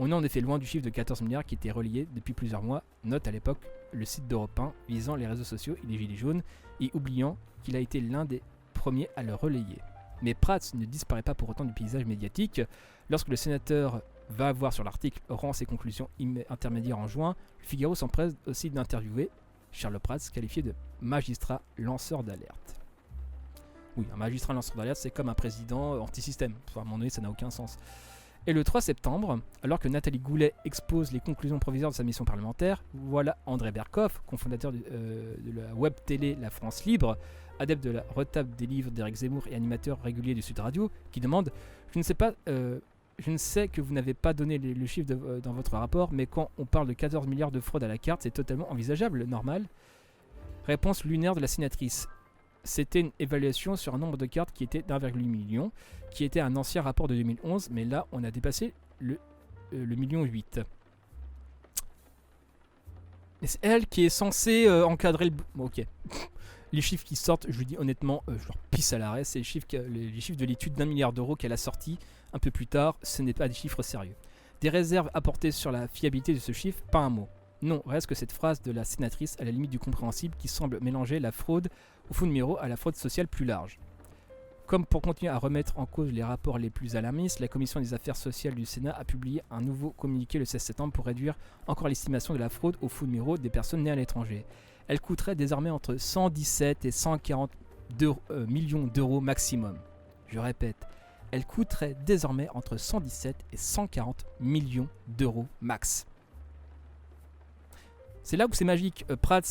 On est en effet loin du chiffre de 14 milliards qui était relayé depuis plusieurs mois, note à l'époque le site d'Europe 1 visant les réseaux sociaux et les gilets jaunes et oubliant qu'il a été l'un des premiers à le relayer. Mais Prats ne disparaît pas pour autant du paysage médiatique. Lorsque le sénateur va voir sur l'article rend ses conclusions intermédiaires en juin, le Figaro s'empresse aussi d'interviewer Charles Prats, qualifié de magistrat lanceur d'alerte. Oui, un magistrat lanceur d'alerte, c'est comme un président anti-système. Enfin, à un moment donné, ça n'a aucun sens. Et le 3 septembre, alors que Nathalie Goulet expose les conclusions provisoires de sa mission parlementaire, voilà André Berkoff, cofondateur de la web télé La France Libre, adepte de la retape des livres d'Éric Zemmour et animateur régulier du Sud Radio, qui demande « Je ne sais que vous n'avez pas donné le chiffre dans votre rapport, mais quand on parle de 14 milliards de fraude à la carte, c'est totalement envisageable, normal ?» Réponse lunaire de la sénatrice. C'était une évaluation sur un nombre de cartes qui était d'1,8 million, qui était un ancien rapport de 2011, mais là, on a dépassé le million 8. Et c'est elle qui est censée encadrer le... Bon, ok. Les chiffres qui sortent, je vous dis honnêtement, je leur pisse à l'arrêt. C'est les chiffres de l'étude d'1 milliard d'euros qu'elle a sorti un peu plus tard. Ce n'est pas des chiffres sérieux. Des réserves apportées sur la fiabilité de ce chiffre, pas un mot. Non, reste que cette phrase de la sénatrice à la limite du compréhensible qui semble mélanger la fraude au faux numéro à la fraude sociale plus large. Comme pour continuer à remettre en cause les rapports les plus alarmistes, la Commission des affaires sociales du Sénat a publié un nouveau communiqué le 16 septembre pour réduire encore l'estimation de la fraude au faux numéro des personnes nées à l'étranger. Elle coûterait désormais entre 117 et 140 millions d'euros maximum. Je répète, elle coûterait désormais entre 117 et 140 millions d'euros max. C'est là où c'est magique. Prats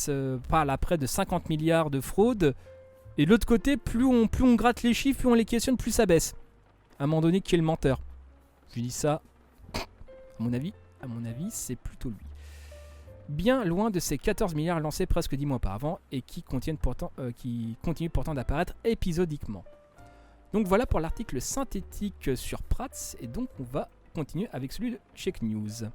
parle après de 50 milliards de fraude. Et de l'autre côté, plus on gratte les chiffres, plus on les questionne, plus ça baisse. À un moment donné, qui est le menteur? Je dis ça, à mon avis, c'est plutôt lui. Bien loin de ces 14 milliards lancés presque 10 mois auparavant et qui continuent pourtant d'apparaître épisodiquement. Donc voilà pour l'article synthétique sur Prats. Et donc on va continuer avec celui de Check News.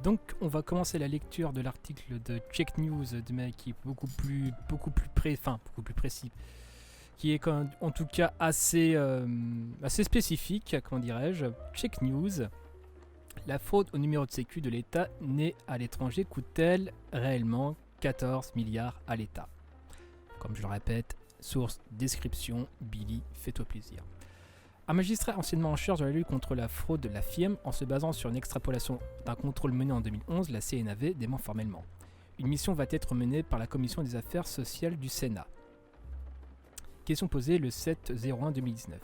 Donc on va commencer la lecture de l'article de Check News de mec qui est beaucoup plus précis, qui est en tout cas assez spécifique, comment dirais-je. Check News. La fraude au numéro de sécu de l'État né à l'étranger coûte-t-elle réellement 14 milliards à l'État? Comme je le répète, source, description, Billy, fais-toi plaisir. Un magistrat anciennement en charge de la lutte contre la fraude l'affirme en se basant sur une extrapolation d'un contrôle mené en 2011, la CNAV dément formellement. Une mission va être menée par la Commission des affaires sociales du Sénat. Question posée le 7/01/2019.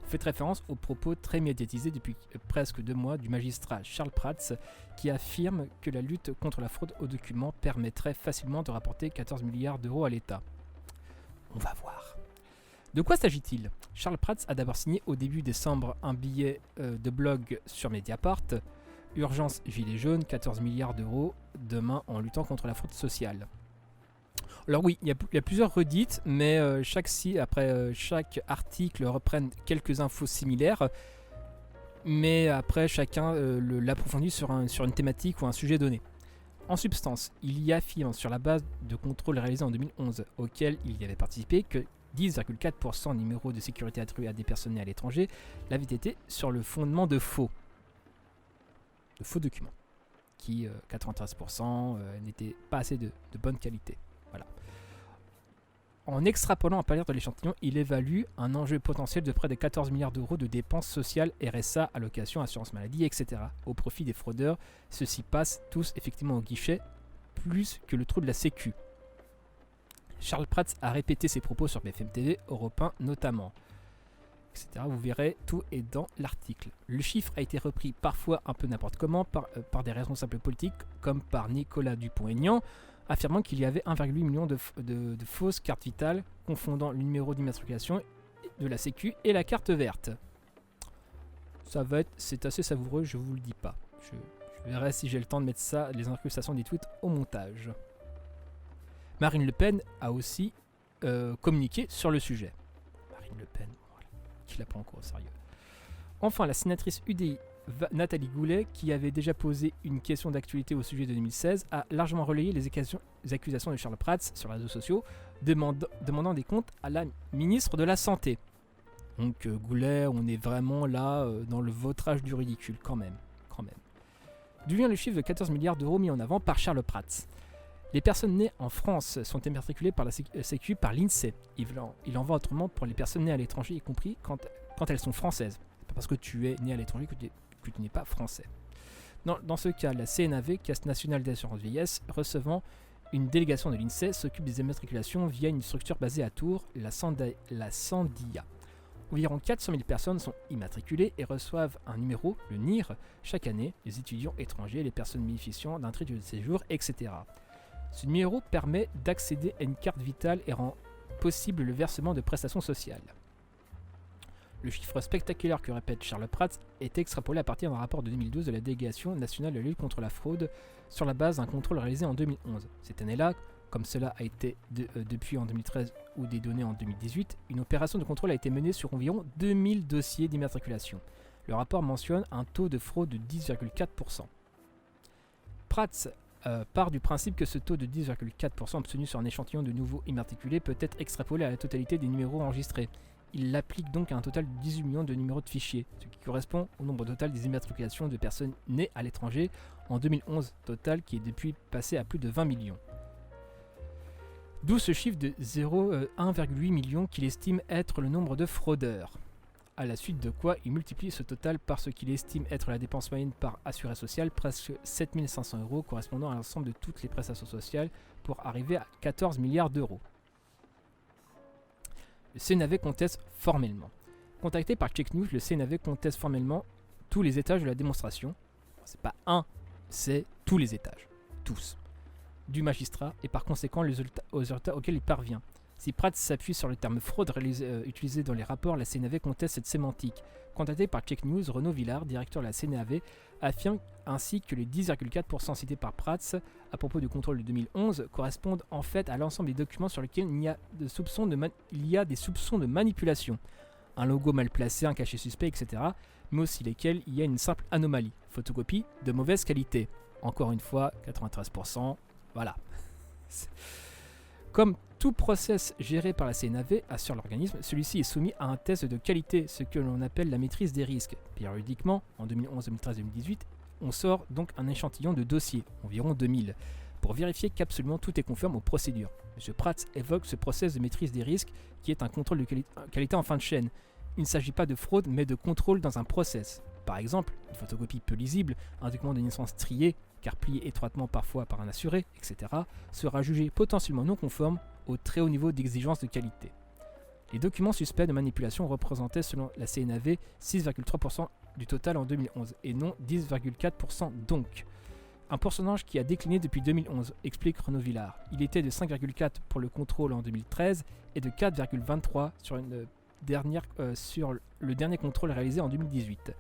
Faites référence aux propos très médiatisés depuis presque 2 mois du magistrat Charles Prats qui affirme que la lutte contre la fraude aux documents permettrait facilement de rapporter 14 milliards d'euros à l'État. On va voir. De quoi s'agit-il ? Charles Prats a d'abord signé au début décembre un billet de blog sur Mediapart. Urgence Gilets jaunes, 14 milliards d'euros demain en luttant contre la fraude sociale. Alors oui, il y a plusieurs redites, mais chaque article reprenne quelques infos similaires, mais après chacun l'approfondit sur une thématique ou un sujet donné. En substance, il y affirme sur la base de contrôles réalisés en 2011, auquel il y avait participé, que 10,4% des numéros de sécurité attribués à des personnes nées à l'étranger l'avaient été sur le fondement de faux documents, qui 93% n'étaient pas assez de bonne qualité. Voilà. En extrapolant à partir de l'échantillon, il évalue un enjeu potentiel de près de 14 milliards d'euros de dépenses sociales, RSA, allocations, assurance maladie, etc. au profit des fraudeurs. Ceux-ci passent tous effectivement au guichet, plus que le trou de la Sécu. Charles Prats a répété ses propos sur BFM TV, Europe 1 notamment, etc. Vous verrez, tout est dans l'article. Le chiffre a été repris parfois un peu n'importe comment par des responsables politiques, comme par Nicolas Dupont-Aignan, affirmant qu'il y avait 1,8 million de fausses cartes vitales, confondant le numéro d'immatriculation de la Sécu et la carte verte. C'est assez savoureux, je vous le dis pas. Je verrai si j'ai le temps de mettre ça, les incrustations des tweets, au montage. Marine Le Pen a aussi communiqué sur le sujet. Marine Le Pen, voilà, qui la prend encore au sérieux. Enfin, la sénatrice UDI Nathalie Goulet, qui avait déjà posé une question d'actualité au sujet de 2016, a largement relayé les accusations de Charles Prats sur les réseaux sociaux, demandant des comptes à la ministre de la Santé. Donc Goulet, on est vraiment là dans le vautrage du ridicule, quand même. D'où vient le chiffre de 14 milliards d'euros mis en avant par Charles Prats. Les personnes nées en France sont immatriculées par la Sécu par l'INSEE. Il en va autrement pour les personnes nées à l'étranger, y compris quand elles sont françaises. C'est pas parce que tu es né à l'étranger que tu n'es pas français. Dans ce cas, la CNAV, Caisse nationale d'assurance vieillesse, recevant une délégation de l'INSEE, s'occupe des immatriculations via une structure basée à Tours, la Sandia. Environ 400 000 personnes sont immatriculées et reçoivent un numéro, le NIR, chaque année, les étudiants étrangers, les personnes bénéficiant d'un titre de séjour, etc. Ce numéro permet d'accéder à une carte vitale et rend possible le versement de prestations sociales. Le chiffre spectaculaire que répète Charles Prats est extrapolé à partir d'un rapport de 2012 de la Délégation nationale de lutte contre la fraude sur la base d'un contrôle réalisé en 2011. Cette année-là, comme cela a été depuis en 2013 ou des données en 2018, une opération de contrôle a été menée sur environ 2000 dossiers d'immatriculation. Le rapport mentionne un taux de fraude de 10,4%. Prats part du principe que ce taux de 10,4% obtenu sur un échantillon de nouveaux immatriculés peut être extrapolé à la totalité des numéros enregistrés. Il l'applique donc à un total de 18 millions de numéros de fichiers, ce qui correspond au nombre total des immatriculations de personnes nées à l'étranger en 2011, total qui est depuis passé à plus de 20 millions. D'où ce chiffre de 1,8 million qu'il estime être le nombre de fraudeurs. À la suite de quoi, il multiplie ce total par ce qu'il estime être la dépense moyenne par assuré social, presque 7 500 € correspondant à l'ensemble de toutes les prestations sociales pour arriver à 14 milliards d'euros. Le CNAV conteste formellement. Contacté par Check News, le CNAV conteste formellement tous les étages de la démonstration. C'est pas un, c'est tous les étages. Tous. Du magistrat et par conséquent les résultats auxquels il parvient. Si Prats s'appuie sur le terme fraude utilisé dans les rapports, la CNAV conteste cette sémantique. Contacté par Check News, Renaud Villard, directeur de la CNAV, affirme ainsi que les 10,4% cités par Prats à propos du contrôle de 2011 correspondent en fait à l'ensemble des documents sur lesquels il y a des soupçons de manipulation. Un logo mal placé, un cachet suspect, etc. Mais aussi lesquels il y a une simple anomalie. Photocopie de mauvaise qualité. Encore une fois, 93%. Voilà. Comme tout process géré par la CNAV assure l'organisme, celui-ci est soumis à un test de qualité, ce que l'on appelle la maîtrise des risques. Périodiquement, en 2011, 2013 et 2018, on sort donc un échantillon de dossiers, environ 2000, pour vérifier qu'absolument tout est conforme aux procédures. M. Prats évoque ce process de maîtrise des risques qui est un contrôle de qualité en fin de chaîne. Il ne s'agit pas de fraude, mais de contrôle dans un process. Par exemple, une photocopie peu lisible, un document de naissance trié, car plié étroitement parfois par un assuré, etc., sera jugé potentiellement non conforme au très haut niveau d'exigence de qualité. Les documents suspects de manipulation représentaient selon la CNAV 6,3% du total en 2011 et non 10,4% donc. Un pourcentage qui a décliné depuis 2011, explique Renaud Villard. Il était de 5,4 pour le contrôle en 2013 et de 4,23 sur le dernier contrôle réalisé en 2018.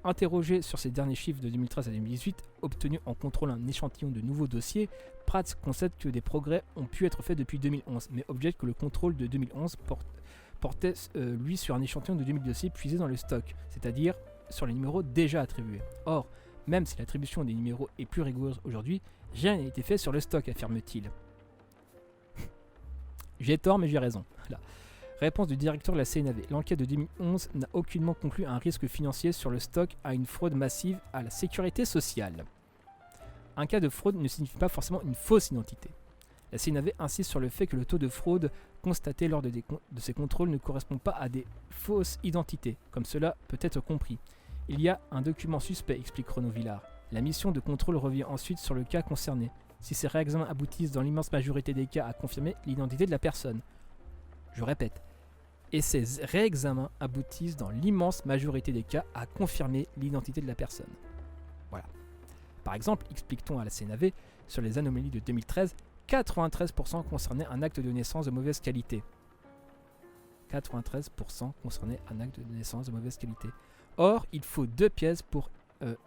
Interrogé sur ces derniers chiffres de 2013 à 2018, obtenus en contrôlant un échantillon de nouveaux dossiers, Prats concède que des progrès ont pu être faits depuis 2011, mais objecte que le contrôle de 2011 portait lui sur un échantillon de 2000 dossiers puisés dans le stock, c'est-à-dire sur les numéros déjà attribués. Or, même si l'attribution des numéros est plus rigoureuse aujourd'hui, rien n'a été fait sur le stock, affirme-t-il. J'ai tort, mais j'ai raison. Là. Réponse du directeur de la CNAV. L'enquête de 2011 n'a aucunement conclu un risque financier sur le stock à une fraude massive à la sécurité sociale. Un cas de fraude ne signifie pas forcément une fausse identité. La CNAV insiste sur le fait que le taux de fraude constaté lors de ces contrôles ne correspond pas à des fausses identités, comme cela peut être compris. Il y a un document suspect, explique Renaud Villard. La mission de contrôle revient ensuite sur le cas concerné. Si ces réexamens aboutissent dans l'immense majorité des cas à confirmer l'identité de la personne. Je répète. Et ces réexamens aboutissent dans l'immense majorité des cas à confirmer l'identité de la personne. Voilà. Par exemple, explique-t-on à la CNAV, sur les anomalies de 2013, 93% concernaient un acte de naissance de mauvaise qualité. 93% concernaient un acte de naissance de mauvaise qualité. Or, il faut 2 pièces pour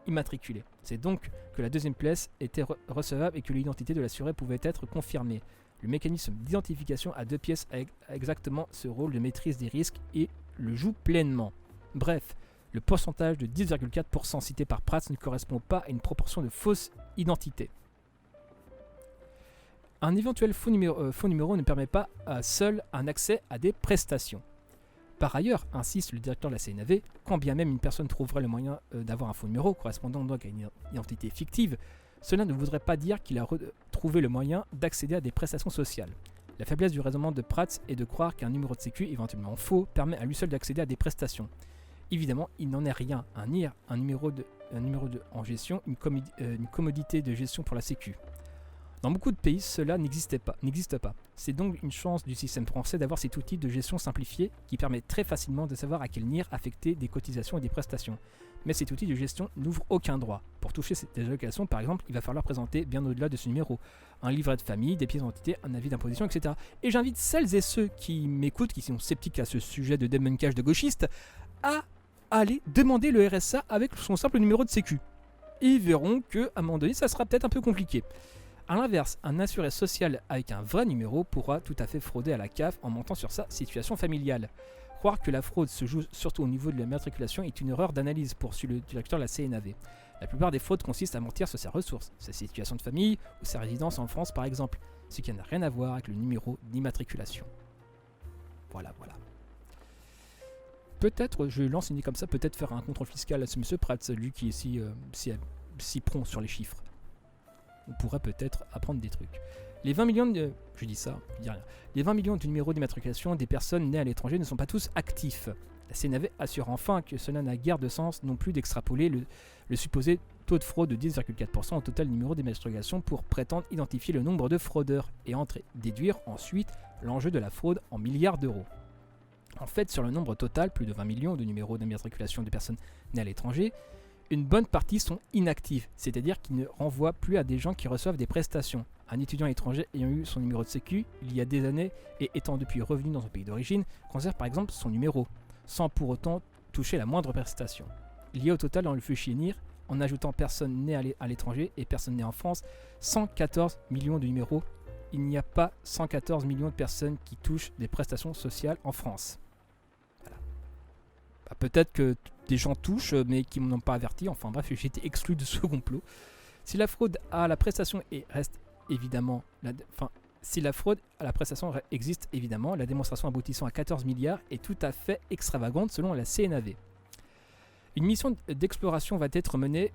immatriculer. C'est donc que la deuxième pièce était recevable et que l'identité de l'assuré pouvait être confirmée. Le mécanisme d'identification à 2 pièces a exactement ce rôle de maîtrise des risques et le joue pleinement. Bref, le pourcentage de 10,4% cité par Prats ne correspond pas à une proportion de fausses identités. Un éventuel faux numéro ne permet pas seul un accès à des prestations. Par ailleurs, insiste le directeur de la CNAV, quand bien même une personne trouverait le moyen d'avoir un faux numéro correspondant donc à une identité fictive, cela ne voudrait pas dire qu'il a trouvé le moyen d'accéder à des prestations sociales. La faiblesse du raisonnement de Prats est de croire qu'un numéro de sécu, éventuellement faux, permet à lui seul d'accéder à des prestations. Évidemment, il n'en est rien. Un NIR, un numéro en gestion, une commodité de gestion pour la sécu. Dans beaucoup de pays, cela n'existe pas. C'est donc une chance du système français d'avoir cet outil de gestion simplifié qui permet très facilement de savoir à quel NIR affecter des cotisations et des prestations. Mais cet outil de gestion n'ouvre aucun droit. Pour toucher cette allocation, par exemple, il va falloir présenter, bien au-delà de ce numéro, un livret de famille, des pièces d'identité, un avis d'imposition, etc. Et j'invite celles et ceux qui m'écoutent, qui sont sceptiques à ce sujet de démontage de gauchistes, à aller demander le RSA avec son simple numéro de sécu. Et ils verront qu'à un moment donné, ça sera peut-être un peu compliqué. A l'inverse, un assuré social avec un vrai numéro pourra tout à fait frauder à la CAF en montant sur sa situation familiale. Croire que la fraude se joue surtout au niveau de la matriculation est une erreur d'analyse, poursuit le directeur de la CNAV. La plupart des fraudes consistent à mentir sur ses ressources, sa situation de famille ou sa résidence en France par exemple, ce qui n'a rien à voir avec le numéro d'immatriculation. Voilà. Peut-être, je lance une idée comme ça, peut-être faire un contrôle fiscal à ce monsieur Prats, lui qui est si prompt sur les chiffres. On pourrait peut-être apprendre des trucs. Les 20 millions de... Je dis ça, je dis rien. Les 20 millions de numéros d'immatriculation des personnes nées à l'étranger ne sont pas tous actifs. La CNAV assure enfin que cela n'a guère de sens non plus d'extrapoler le supposé taux de fraude de 10,4% au total numéro d'immatriculation pour prétendre identifier le nombre de fraudeurs et déduire ensuite l'enjeu de la fraude en milliards d'euros. En fait, sur le nombre total, plus de 20 millions de numéros d'immatriculation des personnes nées à l'étranger, une bonne partie sont inactifs, c'est-à-dire qu'ils ne renvoient plus à des gens qui reçoivent des prestations. Un étudiant étranger ayant eu son numéro de sécu il y a des années et étant depuis revenu dans son pays d'origine, conserve par exemple son numéro, sans pour autant toucher la moindre prestation. Il y a au total dans le fichier NIR, en ajoutant personnes nées à l'étranger et personnes nées en France, 114 millions de numéros. Il n'y a pas 114 millions de personnes qui touchent des prestations sociales en France. Voilà. Peut-être que des gens touchent, mais qui m'en ont pas averti. Enfin bref, j'ai été exclu de ce complot. Si la fraude à la prestation reste évidemment... Si la fraude à la prestation existe évidemment, la démonstration aboutissant à 14 milliards est tout à fait extravagante selon la CNAV. Une mission d'exploration va être menée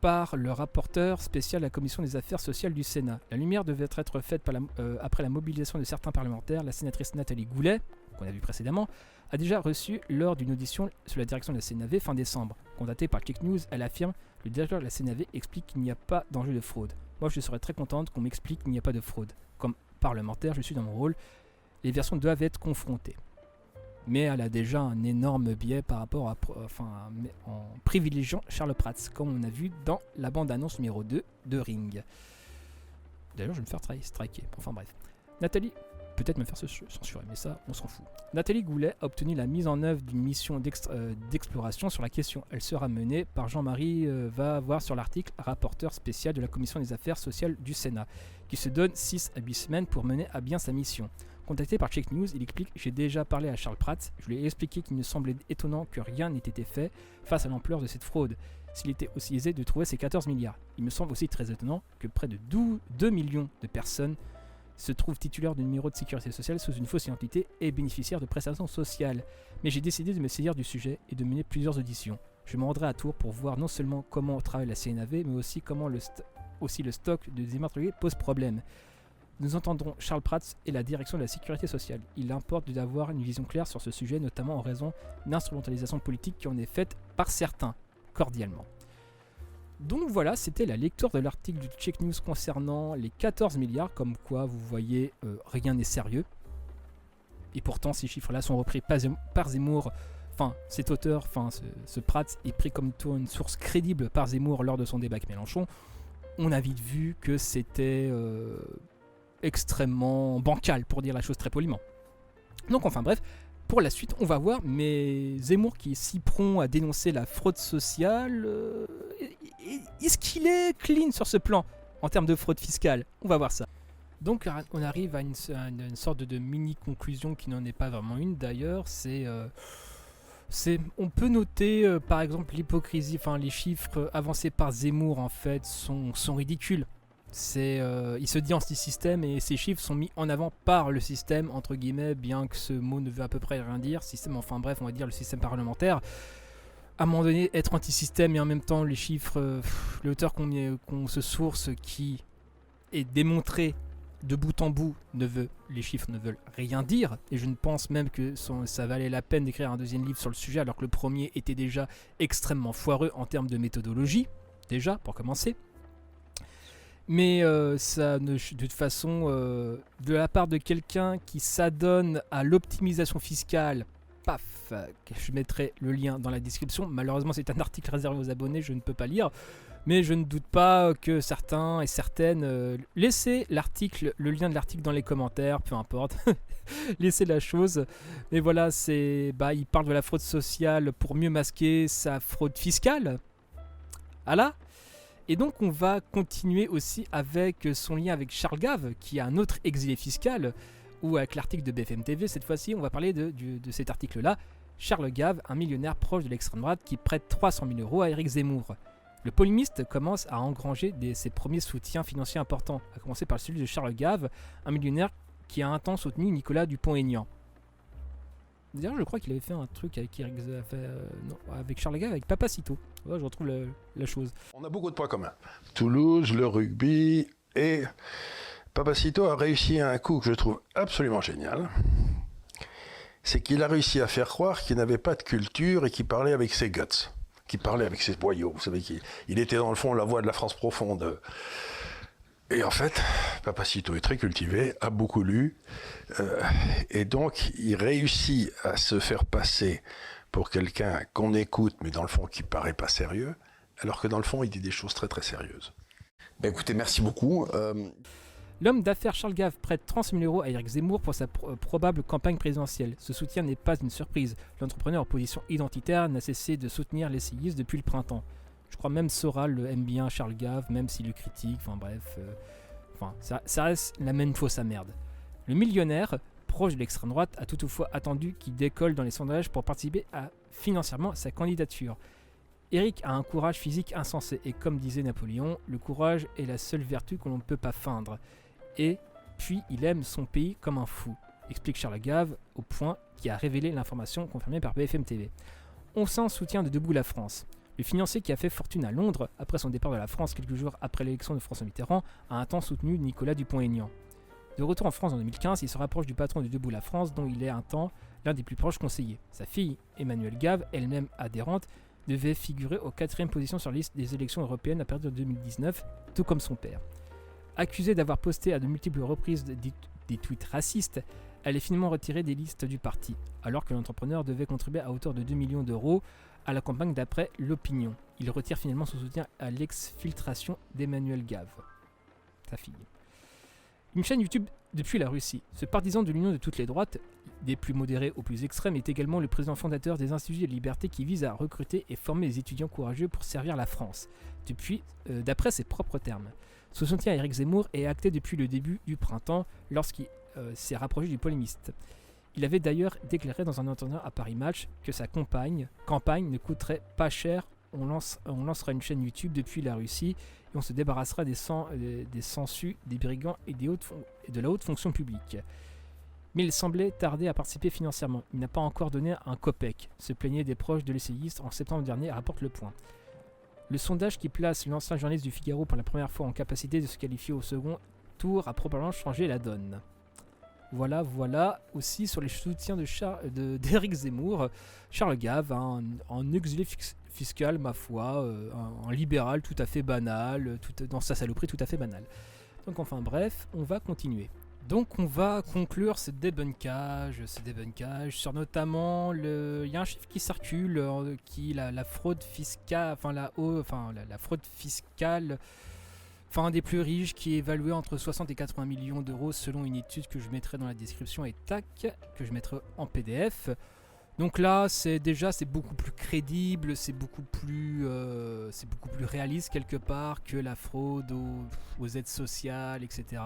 par le rapporteur spécial de la Commission des affaires sociales du Sénat. La lumière devait être faite après la mobilisation de certains parlementaires. La sénatrice Nathalie Goulet, qu'on a vu précédemment, a déjà reçu lors d'une audition sous la direction de la CNAV fin décembre. Contactée par Click News, elle affirme « Le directeur de la CNAV explique qu'il n'y a pas d'enjeu de fraude. Moi, je serais très contente qu'on m'explique qu'il n'y a pas de fraude. Comme parlementaire, je suis dans mon rôle. Les versions doivent être confrontées. » mais elle a déjà un énorme biais par rapport en privilégiant Charles Prats, comme on a vu dans la bande-annonce numéro 2 de Ring. D'ailleurs, je vais me faire striker. Enfin bref. Nathalie, peut-être me faire censurer, mais ça, on s'en fout. Nathalie Goulet a obtenu la mise en œuvre d'une mission d'exploration sur la question. Elle sera menée par Jean-Marie va voir sur l'article, rapporteur spécial de la Commission des affaires sociales du Sénat, qui se donne 6 à 8 semaines pour mener à bien sa mission. Contacté par Check News, il explique « J'ai déjà parlé à Charles Prats, je lui ai expliqué qu'il me semblait étonnant que rien n'ait été fait face à l'ampleur de cette fraude. S'il était aussi aisé de trouver ces 14 milliards. Il me semble aussi très étonnant que près de 2 millions de personnes se trouvent titulaires de numéro de sécurité sociale sous une fausse identité et bénéficiaires de prestations sociales. Mais j'ai décidé de me saisir du sujet et de mener plusieurs auditions. Je me rendrai à Tours pour voir non seulement comment travaille la CNAV, mais aussi comment le stock de immatriculés pose problème. Nous entendrons Charles Prats et la direction de la sécurité sociale. Il importe d'avoir une vision claire sur ce sujet, notamment en raison d'instrumentalisation politique qui en est faite par certains, cordialement. » Donc voilà, c'était la lecture de l'article du Check News concernant les 14 milliards, comme quoi vous voyez, rien n'est sérieux. Et pourtant, ces chiffres-là sont repris par Zemmour. Enfin, cet auteur, ce Prats est pris comme une source crédible par Zemmour lors de son débat avec Mélenchon. On a vite vu que c'était extrêmement bancal, pour dire la chose très poliment. Donc enfin bref, pour la suite, on va voir, mais Zemmour qui est si prompt à dénoncer la fraude sociale, est-ce qu'il est clean sur ce plan en termes de fraude fiscale? On va voir ça. Donc on arrive à une sorte de mini-conclusion qui n'en est pas vraiment une d'ailleurs, on peut noter par exemple l'hypocrisie, les chiffres avancés par Zemmour en fait sont ridicules. Il se dit anti-système et ces chiffres sont mis en avant par le système, entre guillemets, bien que ce mot ne veut à peu près rien dire. Système, enfin bref, on va dire le système parlementaire. À un moment donné, être anti-système et en même temps les chiffres, l'auteur qu'on se source qui est démontré de bout en bout, les chiffres ne veulent rien dire. Et je ne pense même que ça valait la peine d'écrire un deuxième livre sur le sujet alors que le premier était déjà extrêmement foireux en termes de méthodologie, déjà, pour commencer. Mais de toute façon, de la part de quelqu'un qui s'adonne à l'optimisation fiscale, paf, je mettrai le lien dans la description. Malheureusement, c'est un article réservé aux abonnés, je ne peux pas lire. Mais je ne doute pas que certains et certaines... laissez l'article, le lien de l'article dans les commentaires, peu importe. Laissez la chose. Mais voilà, il parle de la fraude sociale pour mieux masquer sa fraude fiscale. Voilà. Et donc on va continuer aussi avec son lien avec Charles Gave, qui est un autre exilé fiscal, ou avec l'article de BFM TV. Cette fois-ci, on va parler de cet article-là. Charles Gave, un millionnaire proche de l'extrême droite qui prête 300 000 € à Éric Zemmour. Le polémiste commence à engranger ses premiers soutiens financiers importants, à commencer par celui de Charles Gave, un millionnaire qui a un temps soutenu Nicolas Dupont-Aignan. D'ailleurs, je crois qu'il avait fait un truc avec Charles Gave, avec Papacito. Ouais, je retrouve la chose. On a beaucoup de points communs. Toulouse, le rugby et Papacito a réussi à un coup que je trouve absolument génial. C'est qu'il a réussi à faire croire qu'il n'avait pas de culture et qu'il parlait avec ses guts, qu'il parlait avec ses boyaux. Vous savez qu'il était dans le fond la voix de la France profonde. Et en fait, Papacito est très cultivé, a beaucoup lu, et donc il réussit à se faire passer pour quelqu'un qu'on écoute, mais dans le fond qui paraît pas sérieux, alors que dans le fond il dit des choses très très sérieuses. Écoutez, merci beaucoup. L'homme d'affaires Charles Gave prête 30 000 € à Éric Zemmour pour sa probable campagne présidentielle. Ce soutien n'est pas une surprise. L'entrepreneur en position identitaire n'a cessé de soutenir l'essayiste depuis le printemps. Je crois même Soral aime bien Charles Gave, même s'il le critique, ça reste la même fausse à merde. Le millionnaire, proche de l'extrême droite, a toutefois attendu qu'il décolle dans les sondages pour participer financièrement à sa candidature. Éric a un courage physique insensé, et comme disait Napoléon, le courage est la seule vertu que l'on ne peut pas feindre. Et puis il aime son pays comme un fou, explique Charles Gave, au point qui a révélé l'information confirmée par BFM TV. On sent le soutien de Debout la France. Le financier qui a fait fortune à Londres, après son départ de la France quelques jours après l'élection de François Mitterrand, a un temps soutenu Nicolas Dupont-Aignan. De retour en France en 2015, il se rapproche du patron de Debout la France, dont il est un temps l'un des plus proches conseillers. Sa fille, Emmanuelle Gave, elle-même adhérente, devait figurer aux 4e position sur la liste des élections européennes à partir de 2019, tout comme son père. Accusée d'avoir posté à de multiples reprises des tweets racistes, Elle est finalement retirée des listes du parti, alors que l'entrepreneur devait contribuer à hauteur de 2 millions d'euros à la campagne d'après l'opinion. Il retire finalement son soutien à l'exfiltration d'Emmanuel Gave, sa fille. Une chaîne YouTube depuis la Russie. Ce partisan de l'union de toutes les droites, des plus modérés aux plus extrêmes, est également le président fondateur des Instituts de liberté qui vise à recruter et former des étudiants courageux pour servir la France, d'après ses propres termes. Son soutien à Éric Zemmour est acté depuis le début du printemps, lorsqu'il s'est rapproché du polémiste. Il avait d'ailleurs déclaré dans un entretien à Paris Match que sa campagne ne coûterait pas cher. On lancera une chaîne YouTube depuis la Russie et on se débarrassera des sangsues, des brigands et de la haute fonction publique. Mais il semblait tarder à participer financièrement. Il n'a pas encore donné un copec, se plaignait des proches de l'essayiste en septembre dernier, rapporte Le Point. Le sondage qui place l'ancien journaliste du Figaro pour la première fois en capacité de se qualifier au second tour a probablement changé la donne. Voilà aussi sur les soutiens d'Éric Zemmour. Charles Gave, un exilé fiscal, ma foi, un libéral tout à fait banal, dans sa saloperie tout à fait banale. Donc enfin bref, on va continuer. Donc on va conclure ce débunkage sur notamment il y a un chiffre qui circule qui la fraude fiscale, la fraude fiscale, un des plus riches, qui est évalué entre 60 et 80 millions d'euros selon une étude que je mettrai dans la description et que je mettrai en PDF. Donc là, c'est beaucoup plus crédible, c'est beaucoup plus réaliste quelque part que la fraude aux aides sociales, etc.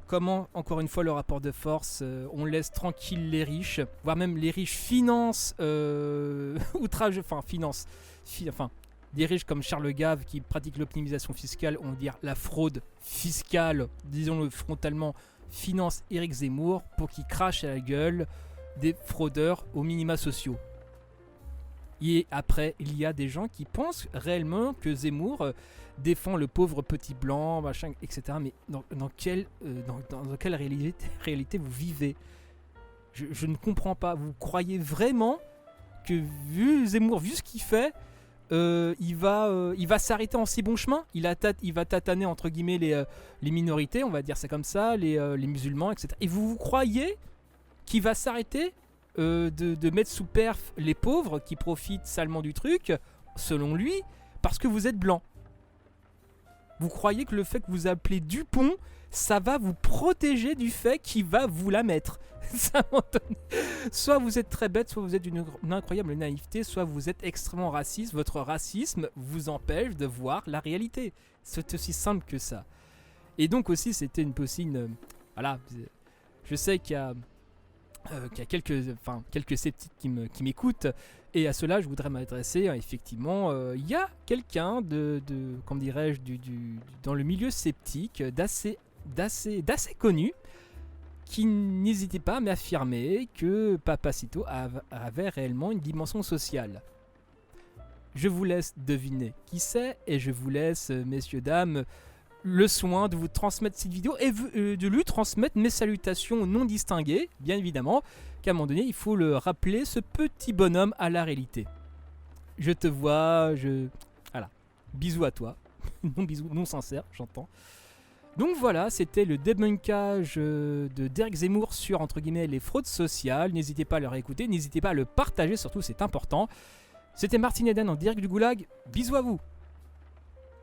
Comment, encore une fois, le rapport de force, on laisse tranquille les riches, voire même les riches financent des riches comme Charles Gave qui pratiquent l'optimisation fiscale, on va dire la fraude fiscale, disons-le frontalement, finance Éric Zemmour pour qu'il crache à la gueule des fraudeurs aux minima sociaux. Et après, il y a des gens qui pensent réellement que Zemmour défend le pauvre petit blanc, machin, etc. Mais dans quelle réalité vous vivez ? Je ne comprends pas. Vous croyez vraiment que vu Zemmour, vu ce qu'il fait, il va s'arrêter en si bon chemin ? Il va tataner entre guillemets les minorités, on va dire ça comme ça, les musulmans, etc. Et vous croyez qu'il va s'arrêter de mettre sous perf les pauvres qui profitent salement du truc, selon lui, parce que vous êtes blanc. Vous croyez que le fait que vous appelez Dupont, ça va vous protéger du fait qu'il va vous la mettre. Ça m'étonne. Soit vous êtes très bête, soit vous êtes d'une incroyable naïveté, soit vous êtes extrêmement raciste. Votre racisme vous empêche de voir la réalité. C'est aussi simple que ça. Et donc aussi, c'était une possible... voilà, je sais qu'il y a quelques sceptiques qui m'écoutent, et à cela je voudrais m'adresser. Effectivement, il y a quelqu'un comment dirais-je, dans le milieu sceptique d'assez connu, qui n'hésitait pas à m'affirmer que Papacito avait réellement une dimension sociale. Je vous laisse deviner qui c'est, et je vous laisse, messieurs, dames, le soin de vous transmettre cette vidéo et de lui transmettre mes salutations non distinguées, bien évidemment, qu'à un moment donné, il faut le rappeler, ce petit bonhomme à la réalité. Je te vois, voilà. Bisous à toi. Bisous non sincères, j'entends. Donc voilà, c'était le débunkage d'Éric Zemmour sur, entre guillemets, les fraudes sociales. N'hésitez pas à le réécouter, n'hésitez pas à le partager, surtout, c'est important. C'était Martin Eden en direct du Goulag. Bisous à vous.